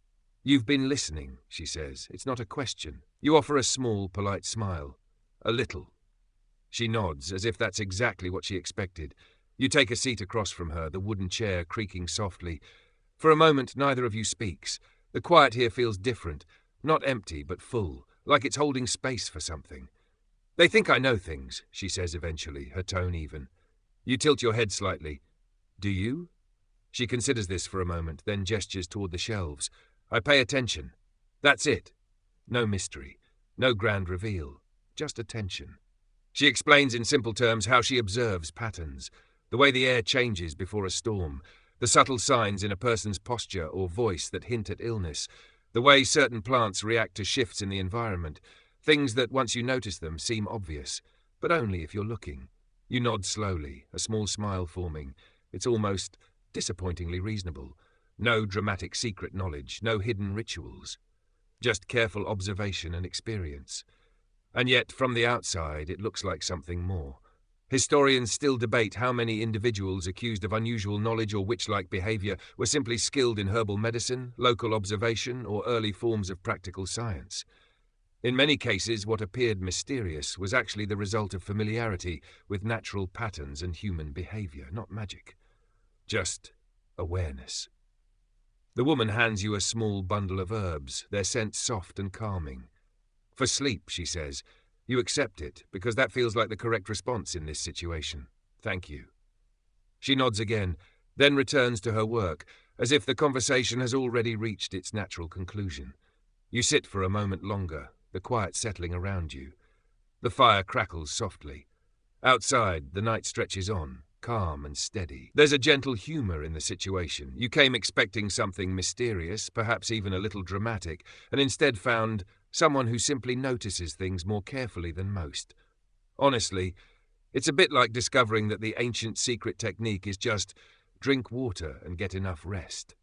"You've been listening," she says. "It's not a question." You offer a small, polite smile. "A little." She nods, as if that's exactly what she expected. You take a seat across from her, the wooden chair creaking softly. For a moment, neither of you speaks. The quiet here feels different, not empty, but full, like it's holding space for something. "They think I know things," she says eventually, her tone even. You tilt your head slightly. "Do you?" She considers this for a moment, then gestures toward the shelves. "I pay attention. That's it. No mystery, no grand reveal, just attention." She explains in simple terms how she observes patterns, the way the air changes before a storm, the subtle signs in a person's posture or voice that hint at illness, the way certain plants react to shifts in the environment, things that once you notice them seem obvious, but only if you're looking. You nod slowly, a small smile forming. It's almost disappointingly reasonable. No dramatic secret knowledge, no hidden rituals. Just careful observation and experience. And yet, from the outside, it looks like something more. Historians still debate how many individuals accused of unusual knowledge or witch-like behavior were simply skilled in herbal medicine, local observation, or early forms of practical science. In many cases, what appeared mysterious was actually the result of familiarity with natural patterns and human behavior, not magic. Just awareness. The woman hands you a small bundle of herbs, their scent soft and calming. "For sleep," she says. You accept it, because that feels like the correct response in this situation. "Thank you." She nods again, then returns to her work, as if the conversation has already reached its natural conclusion. You sit for a moment longer, the quiet settling around you. The fire crackles softly. Outside, the night stretches on, calm and steady. There's a gentle humor in the situation. You came expecting something mysterious, perhaps even a little dramatic, and instead found someone who simply notices things more carefully than most. Honestly, it's a bit like discovering that the ancient secret technique is just drink water and get enough rest.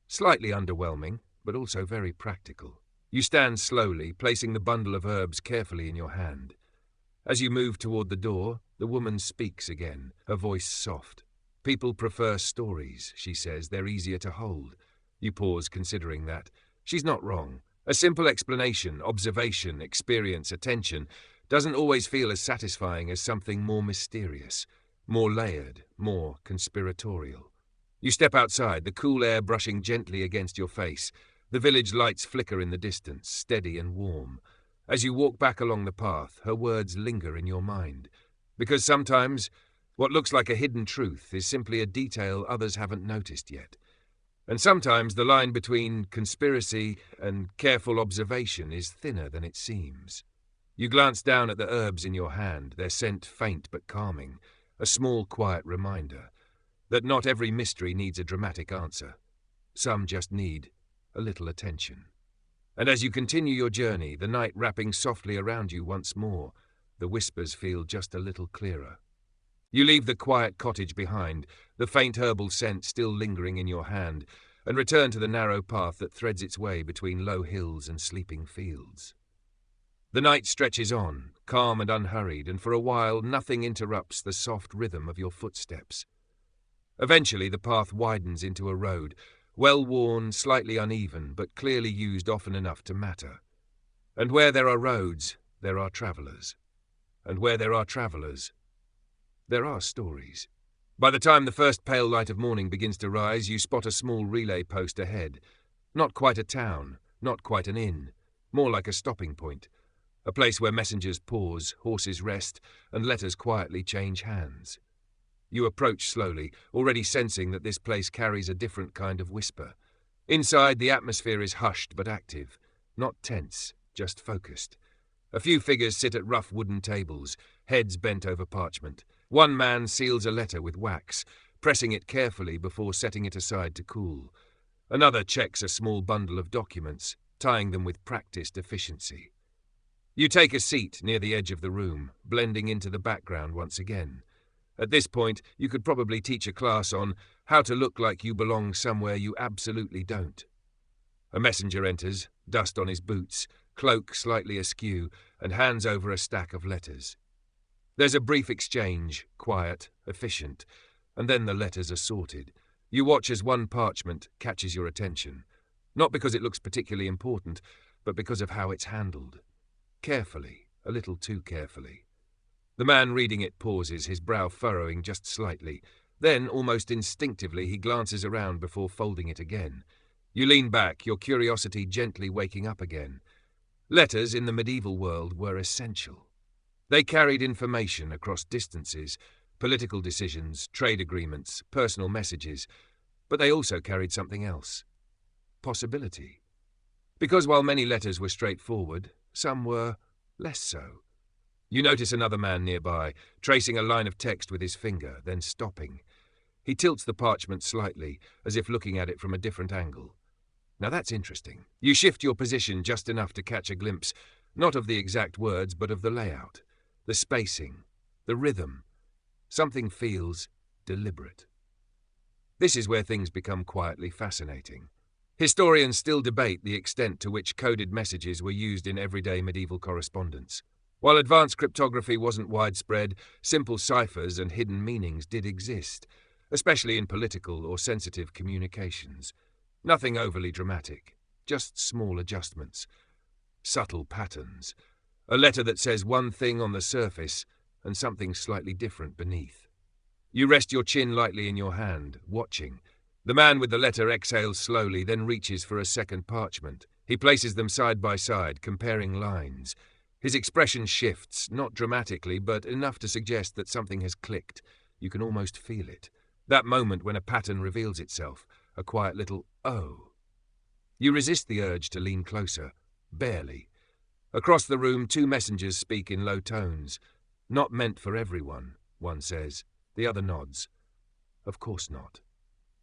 Slightly underwhelming, but also very practical. You stand slowly, placing the bundle of herbs carefully in your hand. As you move toward the door, the woman speaks again, her voice soft. "People prefer stories," she says. "They're easier to hold." You pause, considering that. She's not wrong. A simple explanation, observation, experience, attention, doesn't always feel as satisfying as something more mysterious, more layered, more conspiratorial. You step outside, the cool air brushing gently against your face. The village lights flicker in the distance, steady and warm. As you walk back along the path, her words linger in your mind. Because sometimes, what looks like a hidden truth is simply a detail others haven't noticed yet. And sometimes the line between conspiracy and careful observation is thinner than it seems. You glance down at the herbs in your hand, their scent faint but calming, a small quiet reminder that not every mystery needs a dramatic answer. Some just need a little attention. And as you continue your journey, the night wrapping softly around you once more, the whispers feel just a little clearer. You leave the quiet cottage behind, the faint herbal scent still lingering in your hand, and return to the narrow path that threads its way between low hills and sleeping fields. The night stretches on, calm and unhurried, and for a while nothing interrupts the soft rhythm of your footsteps. Eventually the path widens into a road, well-worn, slightly uneven, but clearly used often enough to matter. And where there are roads, there are travellers. And where there are travellers, there are stories. By the time the first pale light of morning begins to rise, you spot a small relay post ahead. Not quite a town, not quite an inn, more like a stopping point. a place where messengers pause, horses rest, and letters quietly change hands. You approach slowly, already sensing that this place carries a different kind of whisper. Inside, the atmosphere is hushed but active, not tense, just focused. A few figures sit at rough wooden tables, heads bent over parchment. One man seals a letter with wax, pressing it carefully before setting it aside to cool. Another checks a small bundle of documents, tying them with practiced efficiency. You take a seat near the edge of the room, blending into the background once again. At this point, you could probably teach a class on how to look like you belong somewhere you absolutely don't. A messenger enters, dust on his boots, cloak slightly askew, and hands over a stack of letters. There's a brief exchange, quiet, efficient, and then the letters are sorted. You watch as one parchment catches your attention, not because it looks particularly important, but because of how it's handled. Carefully, a little too carefully. The man reading it pauses, his brow furrowing just slightly. Then, almost instinctively, he glances around before folding it again. You lean back, your curiosity gently waking up again. Letters in the medieval world were essential. They carried information across distances, political decisions, trade agreements, personal messages, but they also carried something else. Possibility. Because while many letters were straightforward, some were less so. You notice another man nearby, tracing a line of text with his finger, then stopping. He tilts the parchment slightly, as if looking at it from a different angle. Now that's interesting. You shift your position just enough to catch a glimpse, not of the exact words, but of the layout, the spacing, the rhythm. Something feels deliberate. This is where things become quietly fascinating. Historians still debate the extent to which coded messages were used in everyday medieval correspondence. While advanced cryptography wasn't widespread, simple ciphers and hidden meanings did exist, especially in political or sensitive communications. Nothing overly dramatic, just small adjustments, subtle patterns. A letter that says one thing on the surface and something slightly different beneath. You rest your chin lightly in your hand, watching. The man with the letter exhales slowly, then reaches for a second parchment. He places them side by side, comparing lines. His expression shifts, not dramatically, but enough to suggest that something has clicked. You can almost feel it. That moment when a pattern reveals itself, a quiet little "oh." You resist the urge to lean closer, barely. Across the room, two messengers speak in low tones. Not meant for everyone, one says. The other nods. Of course not.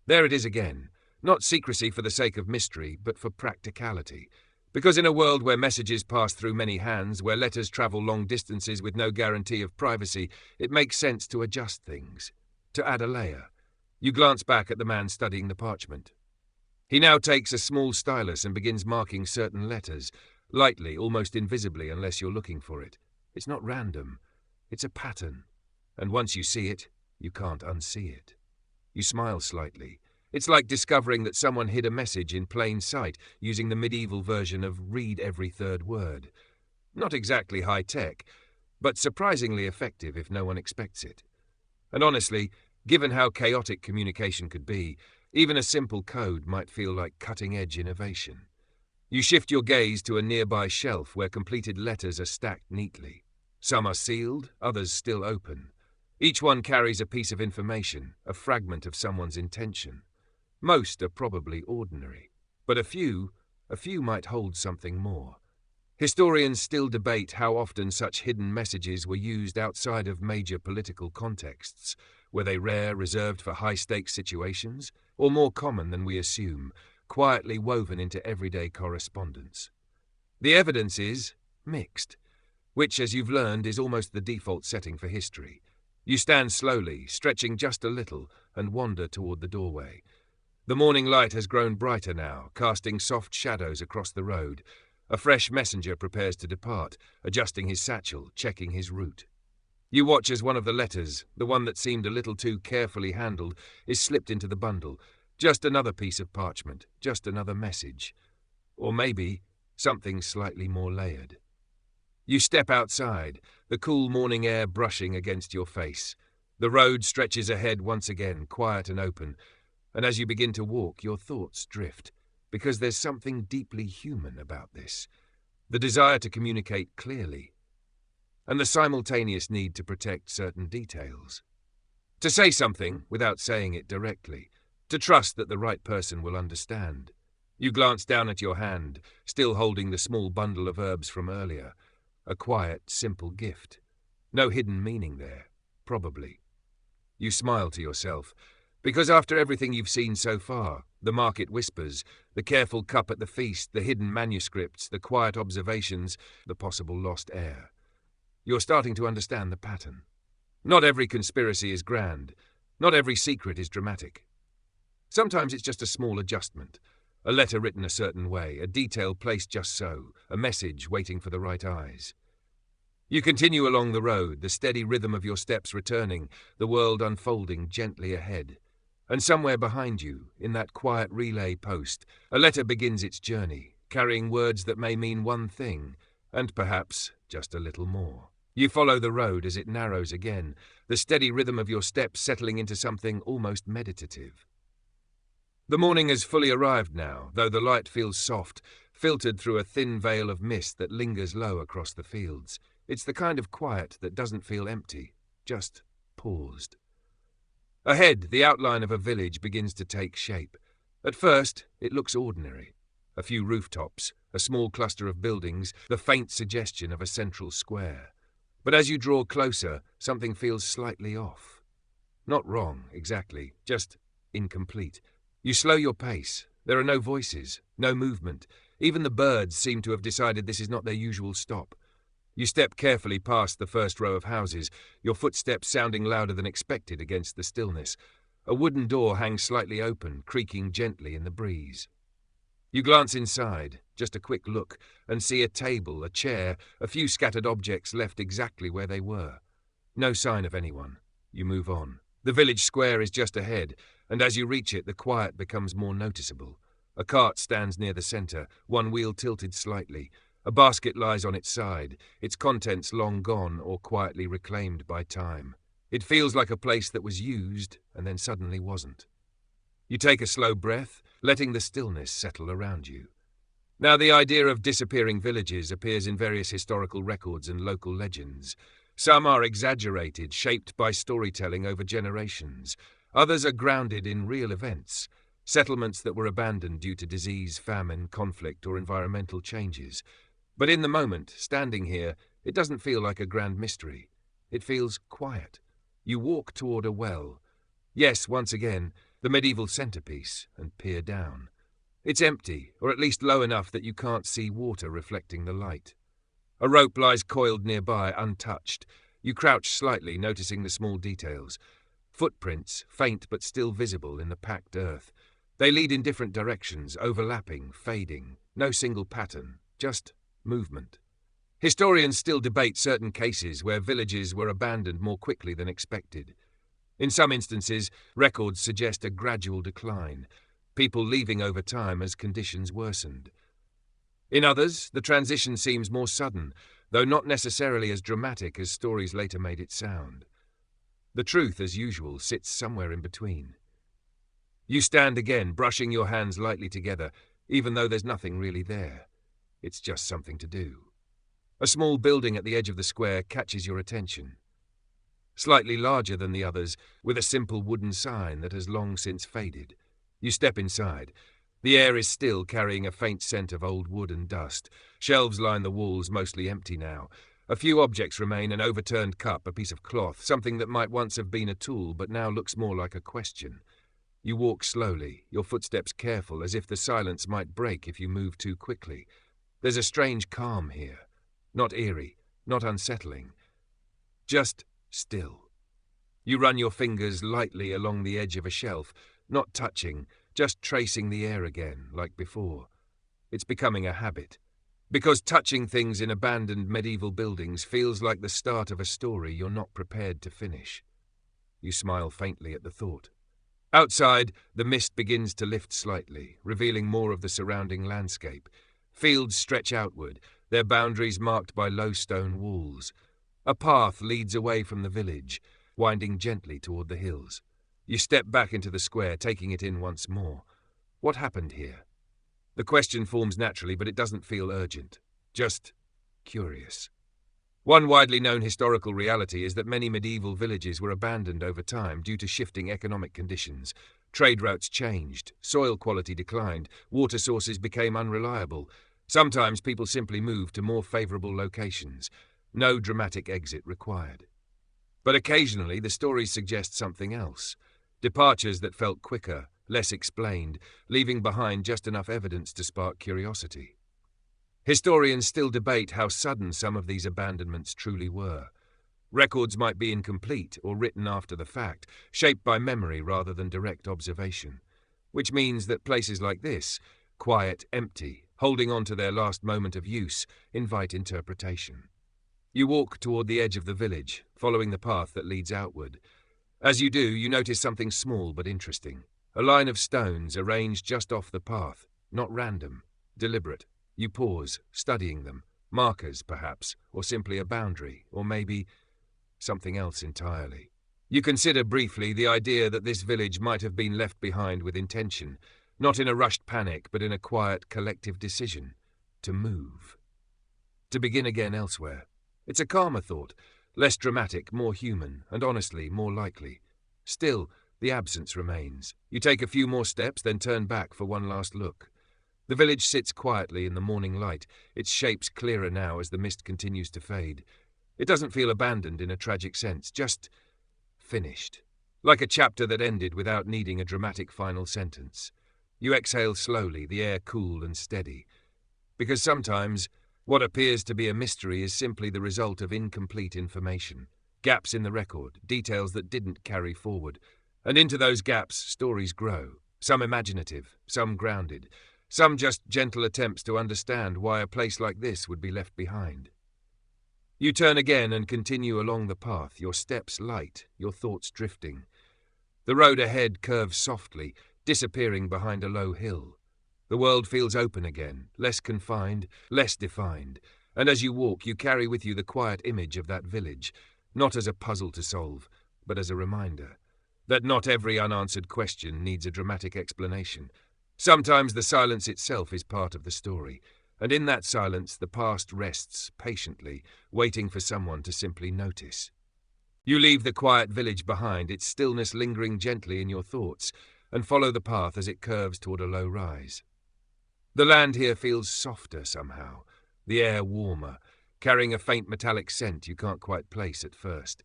There it is again. Not secrecy for the sake of mystery, but for practicality. Because in a world where messages pass through many hands, where letters travel long distances with no guarantee of privacy, it makes sense to adjust things, to add a layer. You glance back at the man studying the parchment. He now takes a small stylus and begins marking certain letters, lightly, almost invisibly unless you're looking for it. It's not random. It's a pattern. And once you see it, you can't unsee it. You smile slightly. It's like discovering that someone hid a message in plain sight using the medieval version of read every third word. Not exactly high-tech, but surprisingly effective if no one expects it. And honestly, given how chaotic communication could be, even a simple code might feel like cutting-edge innovation. You shift your gaze to a nearby shelf where completed letters are stacked neatly. Some are sealed, others still open. Each one carries a piece of information, a fragment of someone's intention. Most are probably ordinary, but a few might hold something more. Historians still debate how often such hidden messages were used outside of major political contexts. Were they rare, reserved for high-stakes situations, or more common than we assume, quietly woven into everyday correspondence? The evidence is mixed, which, as you've learned, is almost the default setting for history. You stand slowly, stretching just a little, and wander toward the doorway. The morning light has grown brighter now, casting soft shadows across the road. A fresh messenger prepares to depart, adjusting his satchel, checking his route. You watch as one of the letters, the one that seemed a little too carefully handled, is slipped into the bundle. Just another piece of parchment, just another message. Or maybe something slightly more layered. You step outside, the cool morning air brushing against your face. The road stretches ahead once again, quiet and open, and as you begin to walk, your thoughts drift, because there's something deeply human about this. the desire to communicate clearly, and the simultaneous need to protect certain details. To say something without saying it directly, to trust that the right person will understand. You glance down at your hand, still holding the small bundle of herbs from earlier. A quiet, simple gift. No hidden meaning there, probably. You smile to yourself, because after everything you've seen so far, the market whispers, the careful cup at the feast, the hidden manuscripts, the quiet observations, the possible lost heir, you're starting to understand the pattern. Not every conspiracy is grand. Not every secret is dramatic. Sometimes it's just a small adjustment. A letter written a certain way, a detail placed just so, a message waiting for the right eyes. You continue along the road, the steady rhythm of your steps returning, the world unfolding gently ahead. And somewhere behind you, in that quiet relay post, a letter begins its journey, carrying words that may mean one thing, and perhaps just a little more. You follow the road as it narrows again, the steady rhythm of your steps settling into something almost meditative. The morning has fully arrived now, though the light feels soft, filtered through a thin veil of mist that lingers low across the fields. It's the kind of quiet that doesn't feel empty, just paused. Ahead, the outline of a village begins to take shape. At first, it looks ordinary. A few rooftops, a small cluster of buildings, the faint suggestion of a central square. But as you draw closer, something feels slightly off. Not wrong, exactly, just incomplete. You slow your pace. There are no voices, no movement. Even the birds seem to have decided this is not their usual stop. You step carefully past the first row of houses, your footsteps sounding louder than expected against the stillness. A wooden door hangs slightly open, creaking gently in the breeze. You glance inside, just a quick look, and see a table, a chair, a few scattered objects left exactly where they were. No sign of anyone. You move on. The village square is just ahead, and as you reach it, the quiet becomes more noticeable. A cart stands near the centre, one wheel tilted slightly. A basket lies on its side, its contents long gone or quietly reclaimed by time. It feels like a place that was used and then suddenly wasn't. You take a slow breath, letting the stillness settle around you. Now, the idea of disappearing villages appears in various historical records and local legends. Some are exaggerated, shaped by storytelling over generations. Others are grounded in real events, settlements that were abandoned due to disease, famine, conflict, or environmental changes. But in the moment, standing here, it doesn't feel like a grand mystery. It feels quiet. You walk toward a well. Yes, once again, the medieval centerpiece, and peer down. It's empty, or at least low enough that you can't see water reflecting the light. A rope lies coiled nearby, untouched. You crouch slightly, noticing the small details. Footprints, faint but still visible in the packed earth. They lead in different directions, overlapping, fading. No single pattern, just movement. Historians still debate certain cases where villages were abandoned more quickly than expected. In some instances, records suggest a gradual decline, people leaving over time as conditions worsened. In others, the transition seems more sudden, though not necessarily as dramatic as stories later made it sound. The truth, as usual, sits somewhere in between. You stand again, brushing your hands lightly together, even though there's nothing really there. It's just something to do. A small building at the edge of the square catches your attention. Slightly larger than the others, with a simple wooden sign that has long since faded. You step inside. The air is still, carrying a faint scent of old wood and dust. Shelves line the walls, mostly empty now. A few objects remain: an overturned cup, a piece of cloth, something that might once have been a tool but now looks more like a question. You walk slowly, your footsteps careful, as if the silence might break if you move too quickly. There's a strange calm here. Not eerie, not unsettling. Just still. You run your fingers lightly along the edge of a shelf, not touching, just tracing the air again, like before. It's becoming a habit. Because touching things in abandoned medieval buildings feels like the start of a story you're not prepared to finish. You smile faintly at the thought. Outside, the mist begins to lift slightly, revealing more of the surrounding landscape. Fields stretch outward, their boundaries marked by low stone walls. A path leads away from the village, winding gently toward the hills. You step back into the square, taking it in once more. What happened here? The question forms naturally, but it doesn't feel urgent. just curious. One widely known historical reality is that many medieval villages were abandoned over time due to shifting economic conditions. Trade routes changed, soil quality declined, water sources became unreliable. Sometimes people simply moved to more favorable locations. No dramatic exit required. But occasionally the stories suggest something else. Departures that felt quicker, less explained, leaving behind just enough evidence to spark curiosity. Historians still debate how sudden some of these abandonments truly were. Records might be incomplete or written after the fact, shaped by memory rather than direct observation. Which means that places like this, quiet, empty, holding on to their last moment of use, invite interpretation. You walk toward the edge of the village, following the path that leads outward. As you do, you notice something small but interesting. A line of stones arranged just off the path, not random, deliberate. You pause, studying them. Markers, perhaps, or simply a boundary, or maybe something else entirely. You consider briefly the idea that this village might have been left behind with intention, not in a rushed panic, but in a quiet, collective decision to move. To begin again elsewhere. It's a calmer thought, less dramatic, more human, and honestly, more likely. Still, the absence remains. You take a few more steps, then turn back for one last look. The village sits quietly in the morning light, its shapes clearer now as the mist continues to fade. It doesn't feel abandoned in a tragic sense, just finished. Like a chapter that ended without needing a dramatic final sentence. You exhale slowly, the air cool and steady. Because sometimes, what appears to be a mystery is simply the result of incomplete information. Gaps in the record, details that didn't carry forward. And into those gaps, stories grow. Some imaginative, some grounded. Some just gentle attempts to understand why a place like this would be left behind. You turn again and continue along the path, your steps light, your thoughts drifting. The road ahead curves softly, disappearing behind a low hill. The world feels open again, less confined, less defined, and as you walk you carry with you the quiet image of that village, not as a puzzle to solve, but as a reminder that not every unanswered question needs a dramatic explanation. Sometimes the silence itself is part of the story, and in that silence the past rests patiently, waiting for someone to simply notice. You leave the quiet village behind, its stillness lingering gently in your thoughts, and follow the path as it curves toward a low rise. The land here feels softer somehow, the air warmer, carrying a faint metallic scent you can't quite place at first.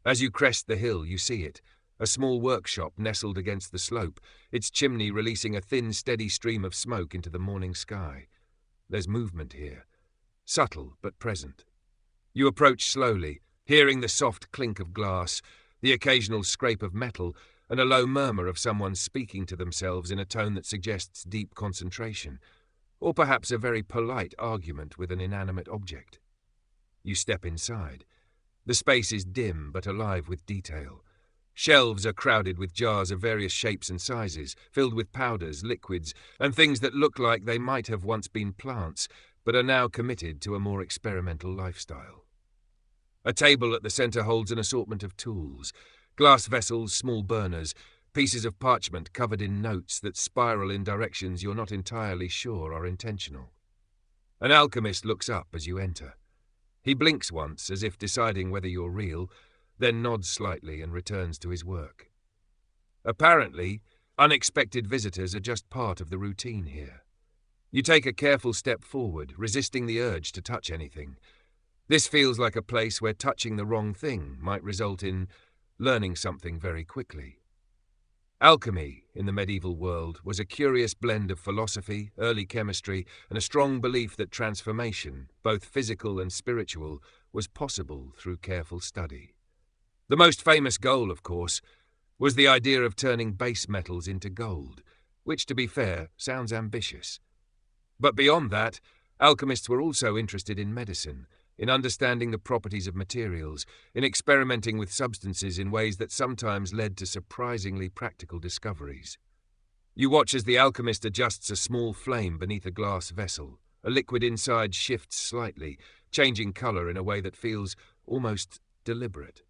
As you crest the hill, you see it, a small workshop nestled against the slope, its chimney releasing a thin, steady stream of smoke into the morning sky. There's movement here, subtle but present. You approach slowly, hearing the soft clink of glass, the occasional scrape of metal, and a low murmur of someone speaking to themselves in a tone that suggests deep concentration, or perhaps a very polite argument with an inanimate object. You step inside. The space is dim but alive with detail. Shelves are crowded with jars of various shapes and sizes, filled with powders, liquids, and things that look like they might have once been plants, but are now committed to a more experimental lifestyle. A table at the center holds an assortment of tools, glass vessels, small burners, pieces of parchment covered in notes that spiral in directions you're not entirely sure are intentional. An alchemist looks up as you enter. He blinks once, as if deciding whether you're real, then nods slightly and returns to his work. Apparently, unexpected visitors are just part of the routine here. You take a careful step forward, resisting the urge to touch anything. This feels like a place where touching the wrong thing might result in learning something very quickly. Alchemy, in the medieval world, was a curious blend of philosophy, early chemistry, and a strong belief that transformation, both physical and spiritual, was possible through careful study. The most famous goal, of course, was the idea of turning base metals into gold, which, to be fair, sounds ambitious. But beyond that, alchemists were also interested in medicine, in understanding the properties of materials, in experimenting with substances in ways that sometimes led to surprisingly practical discoveries. You watch as the alchemist adjusts a small flame beneath a glass vessel. A liquid inside shifts slightly, changing color in a way that feels almost deliberate.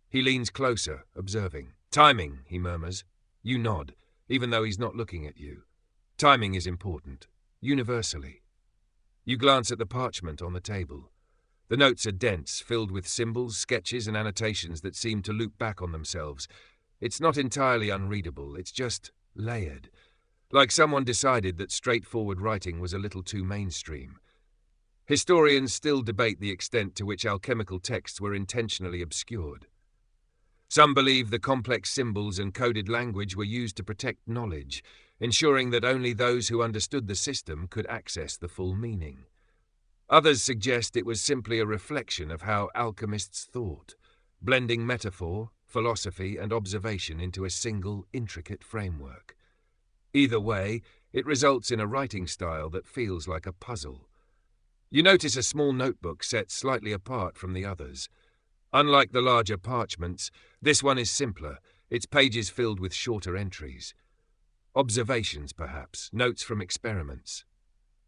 He leans closer, observing. "Timing," he murmurs. You nod, even though he's not looking at you. Timing is important, universally. You glance at the parchment on the table. The notes are dense, filled with symbols, sketches, and annotations that seem to loop back on themselves. It's not entirely unreadable, it's just layered. Like someone decided that straightforward writing was a little too mainstream. Historians still debate the extent to which alchemical texts were intentionally obscured. Some believe the complex symbols and coded language were used to protect knowledge, ensuring that only those who understood the system could access the full meaning. Others suggest it was simply a reflection of how alchemists thought, blending metaphor, philosophy, and observation into a single, intricate framework. Either way, it results in a writing style that feels like a puzzle. You notice a small notebook set slightly apart from the others. Unlike the larger parchments, this one is simpler, its pages filled with shorter entries. Observations, perhaps, notes from experiments.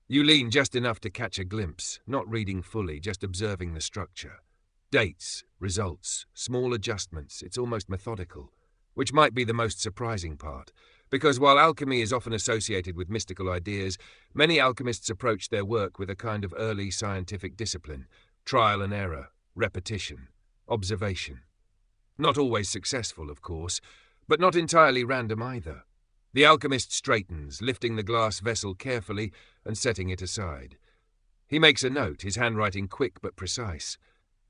You lean just enough to catch a glimpse, not reading fully, just observing the structure. Dates, results, small adjustments, it's almost methodical, which might be the most surprising part, because while alchemy is often associated with mystical ideas, many alchemists approach their work with a kind of early scientific discipline, trial and error, repetition, observation. Not always successful, of course, but not entirely random either. The alchemist straightens, lifting the glass vessel carefully and setting it aside. He makes a note, his handwriting quick but precise.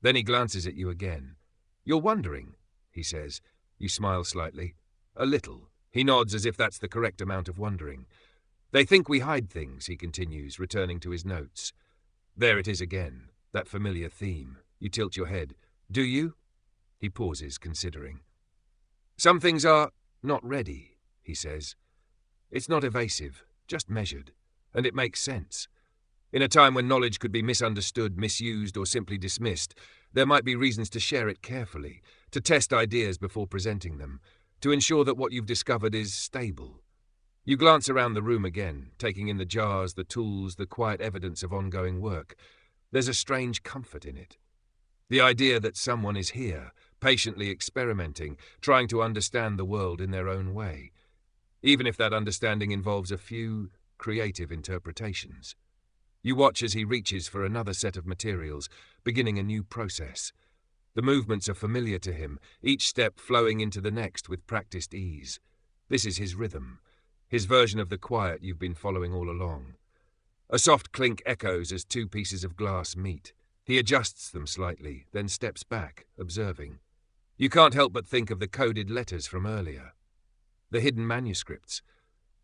Then he glances at you again. "You're wondering," he says. You smile slightly. "A little." He nods as if that's the correct amount of wondering. "They think we hide things," he continues, returning to his notes. There it is again, that familiar theme. You tilt your head. "Do you?" He pauses, considering. "Some things are not ready," he says. It's not evasive, just measured, and it makes sense. In a time when knowledge could be misunderstood, misused, or simply dismissed, there might be reasons to share it carefully, to test ideas before presenting them, to ensure that what you've discovered is stable. You glance around the room again, taking in the jars, the tools, the quiet evidence of ongoing work. There's a strange comfort in it. The idea that someone is here, patiently experimenting, trying to understand the world in their own way, even if that understanding involves a few creative interpretations. You watch as he reaches for another set of materials, beginning a new process. The movements are familiar to him, each step flowing into the next with practiced ease. This is his rhythm, his version of the quiet you've been following all along. A soft clink echoes as two pieces of glass meet. He adjusts them slightly, then steps back, observing. You can't help but think of the coded letters from earlier. The hidden manuscripts.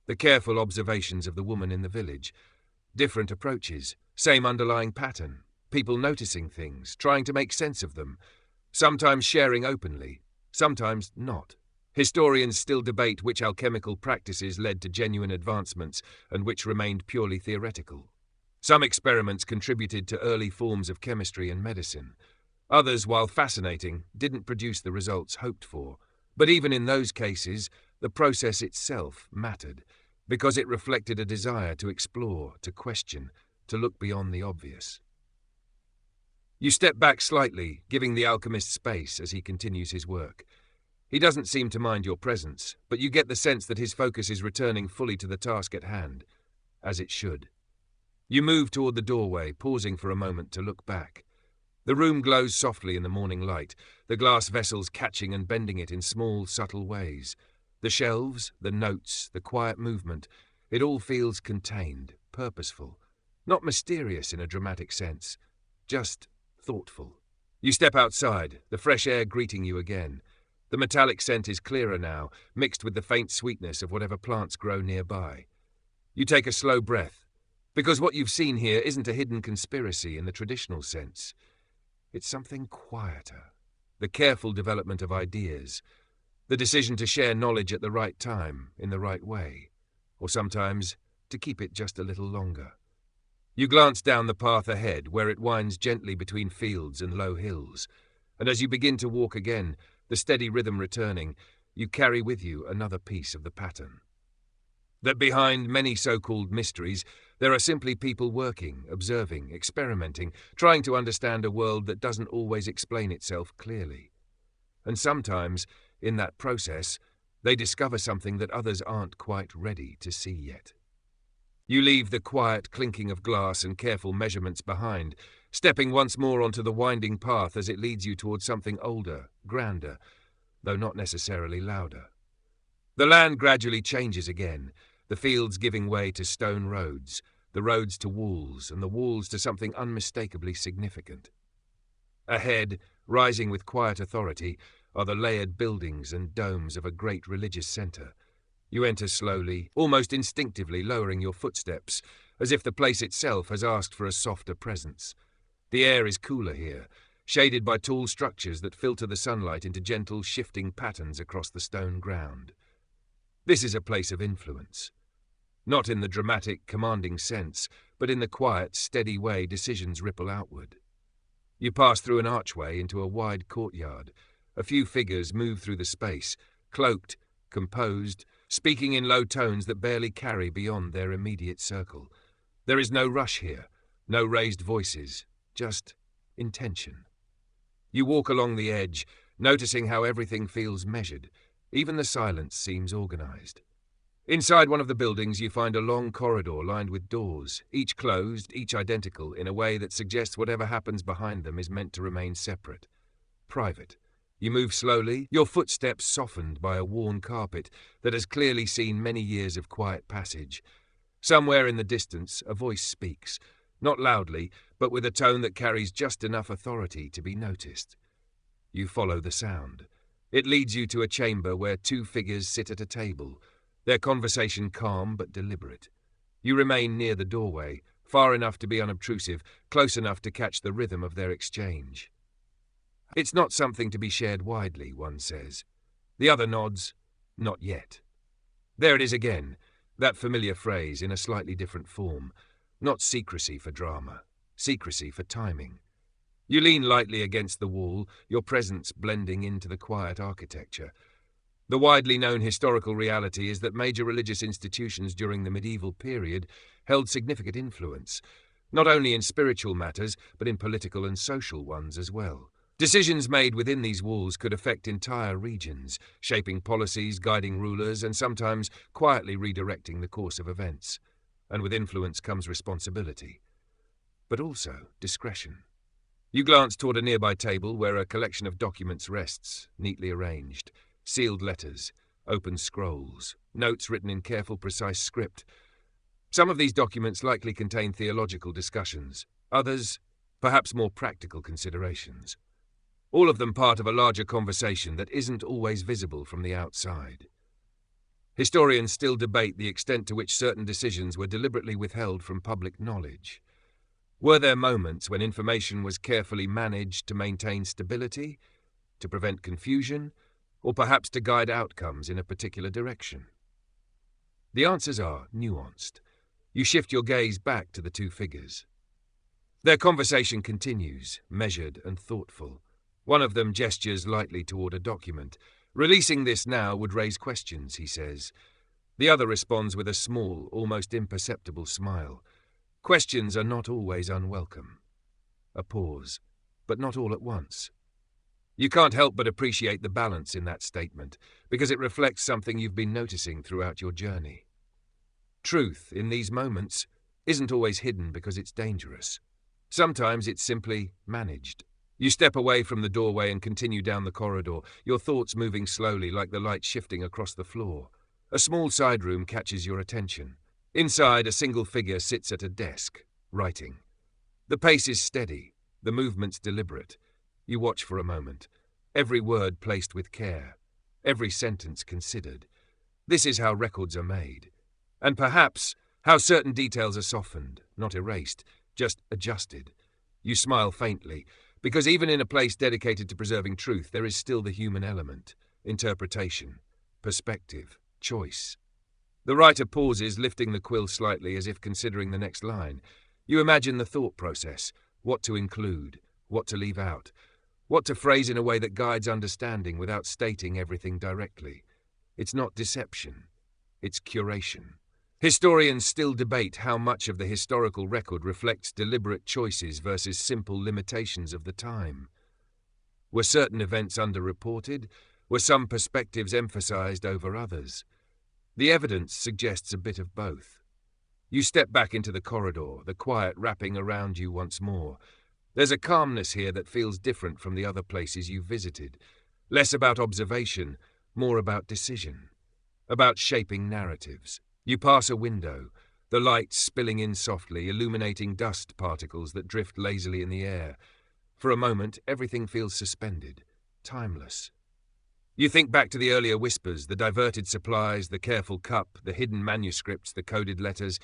The careful observations of the woman in the village. Different approaches, same underlying pattern. People noticing things, trying to make sense of them. Sometimes sharing openly, sometimes not. Historians still debate which alchemical practices led to genuine advancements and which remained purely theoretical. Some experiments contributed to early forms of chemistry and medicine. Others, while fascinating, didn't produce the results hoped for. But even in those cases, the process itself mattered, because it reflected a desire to explore, to question, to look beyond the obvious. You step back slightly, giving the alchemist space as he continues his work. He doesn't seem to mind your presence, but you get the sense that his focus is returning fully to the task at hand, as it should. You move toward the doorway, pausing for a moment to look back. The room glows softly in the morning light, the glass vessels catching and bending it in small, subtle ways. The shelves, the notes, the quiet movement, it all feels contained, purposeful, not mysterious in a dramatic sense, just thoughtful. You step outside, the fresh air greeting you again. The metallic scent is clearer now, mixed with the faint sweetness of whatever plants grow nearby. You take a slow breath, because what you've seen here isn't a hidden conspiracy in the traditional sense. It's something quieter, the careful development of ideas, the decision to share knowledge at the right time, in the right way, or sometimes to keep it just a little longer. You glance down the path ahead, where it winds gently between fields and low hills, and as you begin to walk again, the steady rhythm returning, you carry with you another piece of the pattern. That behind many so-called mysteries, there are simply people working, observing, experimenting, trying to understand a world that doesn't always explain itself clearly. And sometimes, in that process, they discover something that others aren't quite ready to see yet. You leave the quiet clinking of glass and careful measurements behind, stepping once more onto the winding path as it leads you towards something older, grander, though not necessarily louder. The land gradually changes again, the fields giving way to stone roads, the roads to walls, and the walls to something unmistakably significant. Ahead, rising with quiet authority, are the layered buildings and domes of a great religious centre. You enter slowly, almost instinctively lowering your footsteps, as if the place itself has asked for a softer presence. The air is cooler here, shaded by tall structures that filter the sunlight into gentle, shifting patterns across the stone ground. This is a place of influence. Not in the dramatic, commanding sense, but in the quiet, steady way decisions ripple outward. You pass through an archway into a wide courtyard. A few figures move through the space, cloaked, composed, speaking in low tones that barely carry beyond their immediate circle. There is no rush here, no raised voices, just intention. You walk along the edge, noticing how everything feels measured. Even the silence seems organized. Inside one of the buildings you find a long corridor lined with doors, each closed, each identical, in a way that suggests whatever happens behind them is meant to remain separate. Private. You move slowly, your footsteps softened by a worn carpet that has clearly seen many years of quiet passage. Somewhere in the distance, a voice speaks, not loudly, but with a tone that carries just enough authority to be noticed. You follow the sound. It leads you to a chamber where two figures sit at a table, their conversation calm but deliberate. You remain near the doorway, far enough to be unobtrusive, close enough to catch the rhythm of their exchange. It's not something to be shared widely, one says. The other nods, not yet. There it is again, that familiar phrase in a slightly different form. Not secrecy for drama, secrecy for timing. You lean lightly against the wall, your presence blending into the quiet architecture. The widely known historical reality is that major religious institutions during the medieval period held significant influence, not only in spiritual matters, but in political and social ones as well. Decisions made within these walls could affect entire regions, shaping policies, guiding rulers, and sometimes quietly redirecting the course of events. And with influence comes responsibility, but also discretion. You glance toward a nearby table where a collection of documents rests, neatly arranged. Sealed letters, open scrolls, notes written in careful, precise script. Some of these documents likely contain theological discussions, others, perhaps more practical considerations. All of them part of a larger conversation that isn't always visible from the outside. Historians still debate the extent to which certain decisions were deliberately withheld from public knowledge. Were there moments when information was carefully managed to maintain stability, to prevent confusion, or perhaps to guide outcomes in a particular direction? The answers are nuanced. You shift your gaze back to the two figures. Their conversation continues, measured and thoughtful. One of them gestures lightly toward a document. Releasing this now would raise questions, he says. The other responds with a small, almost imperceptible smile. Questions are not always unwelcome. A pause, but not all at once. You can't help but appreciate the balance in that statement, because it reflects something you've been noticing throughout your journey. Truth, in these moments, isn't always hidden because it's dangerous. Sometimes it's simply managed. You step away from the doorway and continue down the corridor, your thoughts moving slowly like the light shifting across the floor. A small side room catches your attention. Inside, a single figure sits at a desk, writing. The pace is steady, the movements deliberate. You watch for a moment, every word placed with care, every sentence considered. This is how records are made. And perhaps how certain details are softened, not erased, just adjusted. You smile faintly, because even in a place dedicated to preserving truth, there is still the human element, interpretation, perspective, choice. The writer pauses, lifting the quill slightly as if considering the next line. You imagine the thought process, what to include, what to leave out, what to phrase in a way that guides understanding without stating everything directly. It's not deception, it's curation. Historians still debate how much of the historical record reflects deliberate choices versus simple limitations of the time. Were certain events underreported? Were some perspectives emphasized over others? The evidence suggests a bit of both. You step back into the corridor, the quiet wrapping around you once more. There's a calmness here that feels different from the other places you've visited. Less about observation, more about decision. About shaping narratives. You pass a window, the light spilling in softly, illuminating dust particles that drift lazily in the air. For a moment, everything feels suspended, timeless. You think back to the earlier whispers, the diverted supplies, the careful cup, the hidden manuscripts, the coded letters,